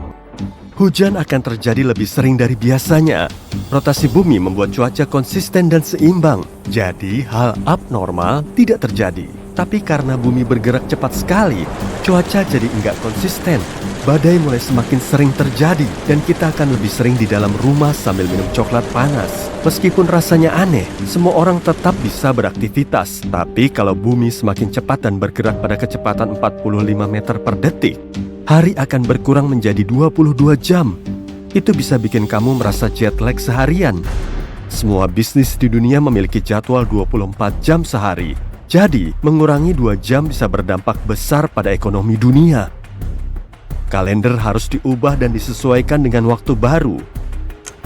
Hujan akan terjadi lebih sering dari biasanya. Rotasi bumi membuat cuaca konsisten dan seimbang. Jadi hal abnormal tidak terjadi. Tapi karena bumi bergerak cepat sekali, cuaca jadi enggak konsisten. Badai mulai semakin sering terjadi dan kita akan lebih sering di dalam rumah sambil minum coklat panas. Meskipun rasanya aneh, semua orang tetap bisa beraktivitas. Tapi kalau bumi semakin cepat dan bergerak pada kecepatan 45 meter per detik, hari akan berkurang menjadi 22 jam. Itu bisa bikin kamu merasa jet lag seharian. Semua bisnis di dunia memiliki jadwal 24 jam sehari. Jadi, mengurangi 2 jam bisa berdampak besar pada ekonomi dunia. Kalender harus diubah dan disesuaikan dengan waktu baru.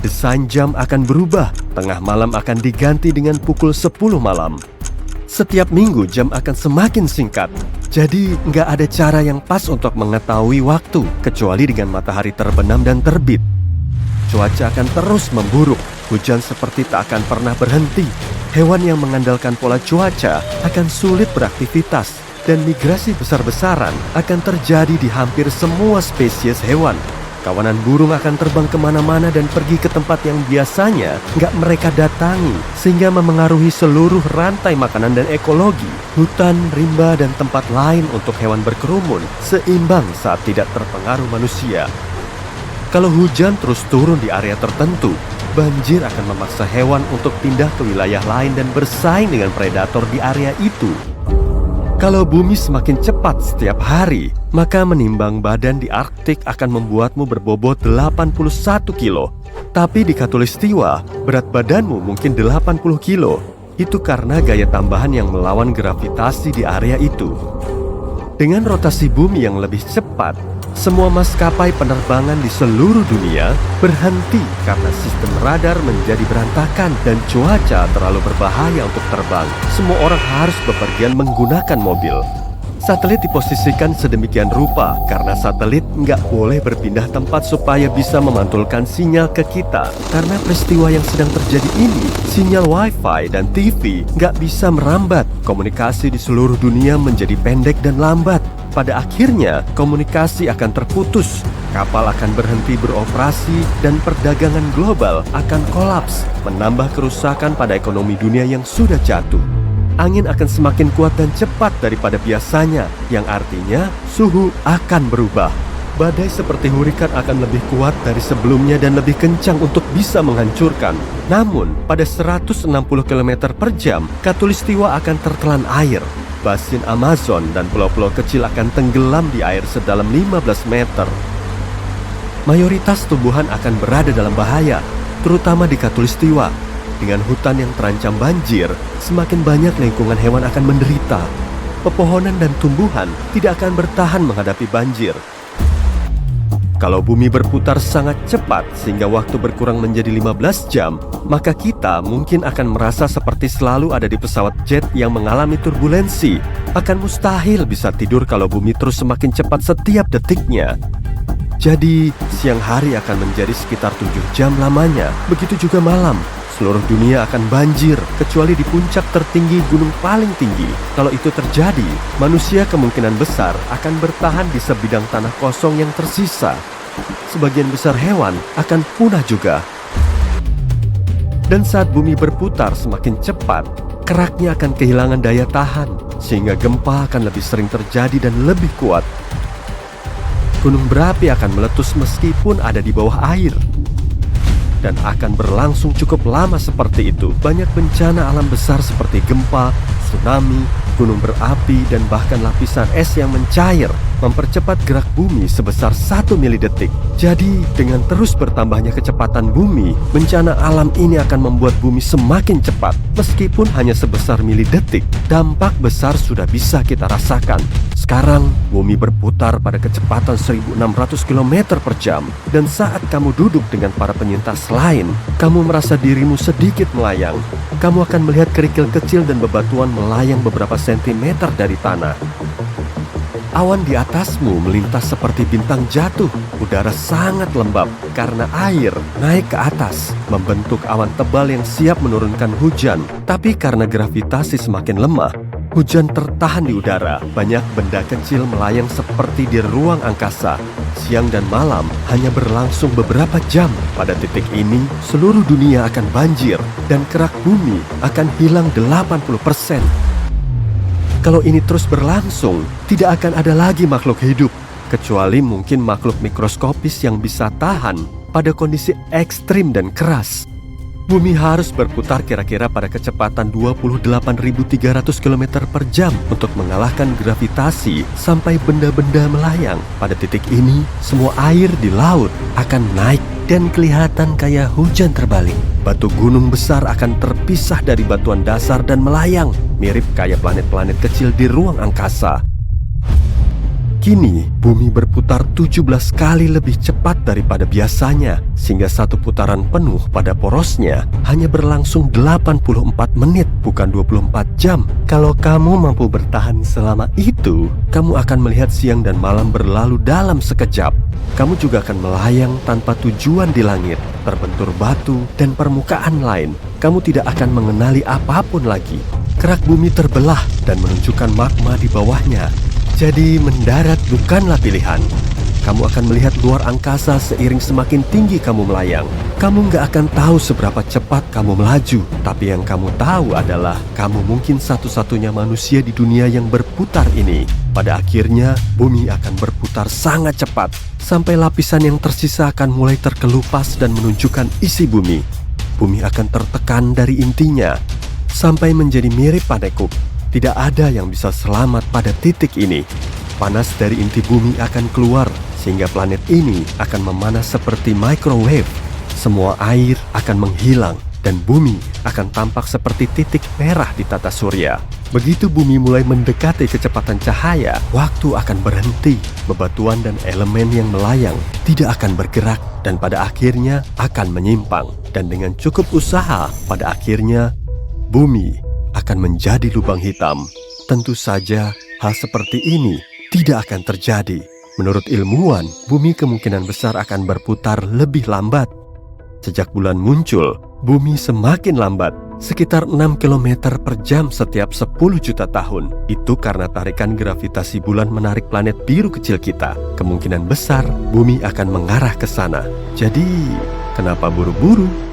Desain jam akan berubah. Tengah malam akan diganti dengan pukul 10 malam. Setiap minggu jam akan semakin singkat. Jadi nggak ada cara yang pas untuk mengetahui waktu kecuali dengan matahari terbenam dan terbit. Cuaca akan terus memburuk. Hujan seperti tak akan pernah berhenti. Hewan yang mengandalkan pola cuaca akan sulit beraktivitas. Dan migrasi besar-besaran akan terjadi di hampir semua spesies hewan. Kawanan burung akan terbang kemana-mana dan pergi ke tempat yang biasanya nggak mereka datangi, sehingga memengaruhi seluruh rantai makanan dan ekologi. Hutan, rimba, dan tempat lain untuk hewan berkerumun seimbang saat tidak terpengaruh manusia. Kalau hujan terus turun di area tertentu, banjir akan memaksa hewan untuk pindah ke wilayah lain dan bersaing dengan predator di area itu. Kalau bumi semakin cepat setiap hari, maka menimbang badan di Arktik akan membuatmu berbobot 81 kilo. Tapi di Khatulistiwa, berat badanmu mungkin 80 kilo. Itu karena gaya tambahan yang melawan gravitasi di area itu. Dengan rotasi bumi yang lebih cepat, semua maskapai penerbangan di seluruh dunia berhenti karena sistem radar menjadi berantakan dan cuaca terlalu berbahaya untuk terbang. Semua orang harus bepergian menggunakan mobil. Satelit diposisikan sedemikian rupa karena satelit nggak boleh berpindah tempat supaya bisa memantulkan sinyal ke kita. Karena peristiwa yang sedang terjadi ini, sinyal Wi-Fi dan TV nggak bisa merambat. Komunikasi di seluruh dunia menjadi pendek dan lambat. Pada akhirnya, komunikasi akan terputus, kapal akan berhenti beroperasi, dan perdagangan global akan kolaps, menambah kerusakan pada ekonomi dunia yang sudah jatuh. Angin akan semakin kuat dan cepat daripada biasanya, yang artinya suhu akan berubah. Badai seperti hurikan akan lebih kuat dari sebelumnya dan lebih kencang untuk bisa menghancurkan. Namun, pada 160 km per jam, Khatulistiwa akan tertelan air. Basin Amazon dan pulau-pulau kecil akan tenggelam di air sedalam 15 meter. Mayoritas tumbuhan akan berada dalam bahaya, terutama di Khatulistiwa. Dengan hutan yang terancam banjir, semakin banyak lingkungan hewan akan menderita. Pepohonan dan tumbuhan tidak akan bertahan menghadapi banjir. Kalau bumi berputar sangat cepat sehingga waktu berkurang menjadi 15 jam, maka kita mungkin akan merasa seperti selalu ada di pesawat jet yang mengalami turbulensi. Akan mustahil bisa tidur kalau bumi terus semakin cepat setiap detiknya. Jadi, siang hari akan menjadi sekitar 7 jam lamanya. Begitu juga malam. Seluruh dunia akan banjir, kecuali di puncak tertinggi gunung paling tinggi. Kalau itu terjadi, manusia kemungkinan besar akan bertahan di sebidang tanah kosong yang tersisa. Sebagian besar hewan akan punah juga. Dan saat bumi berputar semakin cepat, keraknya akan kehilangan daya tahan, sehingga gempa akan lebih sering terjadi dan lebih kuat. Gunung berapi akan meletus meskipun ada di bawah air. Dan akan berlangsung cukup lama seperti itu. Banyak bencana alam besar seperti gempa, tsunami, gunung berapi, dan bahkan lapisan es yang mencair mempercepat gerak bumi sebesar 1 milidetik. Jadi, dengan terus bertambahnya kecepatan bumi, bencana alam ini akan membuat bumi semakin cepat. Meskipun hanya sebesar milidetik, dampak besar sudah bisa kita rasakan. Sekarang, bumi berputar pada kecepatan 1600 km per jam. Dan saat kamu duduk dengan para penyintas lain, kamu merasa dirimu sedikit melayang. Kamu akan melihat kerikil kecil dan bebatuan melayang beberapa sentimeter dari tanah. Awan di atasmu melintas seperti bintang jatuh. Udara sangat lembab karena air naik ke atas, membentuk awan tebal yang siap menurunkan hujan. Tapi karena gravitasi semakin lemah, hujan tertahan di udara. Banyak benda kecil melayang seperti di ruang angkasa. Siang dan malam hanya berlangsung beberapa jam. Pada titik ini, seluruh dunia akan banjir dan kerak bumi akan hilang 80%. Kalau ini terus berlangsung, tidak akan ada lagi makhluk hidup, kecuali mungkin makhluk mikroskopis yang bisa tahan pada kondisi ekstrim dan keras. Bumi harus berputar kira-kira pada kecepatan 28.300 km per jam untuk mengalahkan gravitasi sampai benda-benda melayang. Pada titik ini, semua air di laut akan naik dan kelihatan kayak hujan terbalik. Batu gunung besar akan terpisah dari batuan dasar dan melayang, mirip kayak planet-planet kecil di ruang angkasa. Kini, bumi berputar 17 kali lebih cepat daripada biasanya, sehingga satu putaran penuh pada porosnya hanya berlangsung 84 menit, bukan 24 jam. Kalau kamu mampu bertahan selama itu, kamu akan melihat siang dan malam berlalu dalam sekejap. Kamu juga akan melayang tanpa tujuan di langit, terbentur batu dan permukaan lain. Kamu tidak akan mengenali apapun lagi. Kerak bumi terbelah dan menunjukkan magma di bawahnya. Jadi mendarat bukanlah pilihan. Kamu akan melihat luar angkasa seiring semakin tinggi kamu melayang. Kamu nggak akan tahu seberapa cepat kamu melaju. Tapi yang kamu tahu adalah kamu mungkin satu-satunya manusia di dunia yang berputar ini. Pada akhirnya, bumi akan berputar sangat cepat. Sampai lapisan yang tersisa akan mulai terkelupas dan menunjukkan isi bumi. Bumi akan tertekan dari intinya, sampai menjadi mirip panekuk. Tidak ada yang bisa selamat pada titik ini. Panas dari inti bumi akan keluar, sehingga planet ini akan memanas seperti microwave. Semua air akan menghilang, dan bumi akan tampak seperti titik merah di tata surya. Begitu bumi mulai mendekati kecepatan cahaya, waktu akan berhenti. Bebatuan dan elemen yang melayang tidak akan bergerak, dan pada akhirnya akan menyimpang. Dan dengan cukup usaha, pada akhirnya bumi akan menjadi lubang hitam. Tentu saja hal seperti ini tidak akan terjadi. Menurut ilmuwan, bumi kemungkinan besar akan berputar lebih lambat. Sejak bulan muncul, bumi semakin lambat, sekitar 6 km per jam setiap 10 juta tahun. Itu karena tarikan gravitasi bulan menarik planet biru kecil kita. Kemungkinan besar bumi akan mengarah ke sana. Jadi, kenapa buru-buru?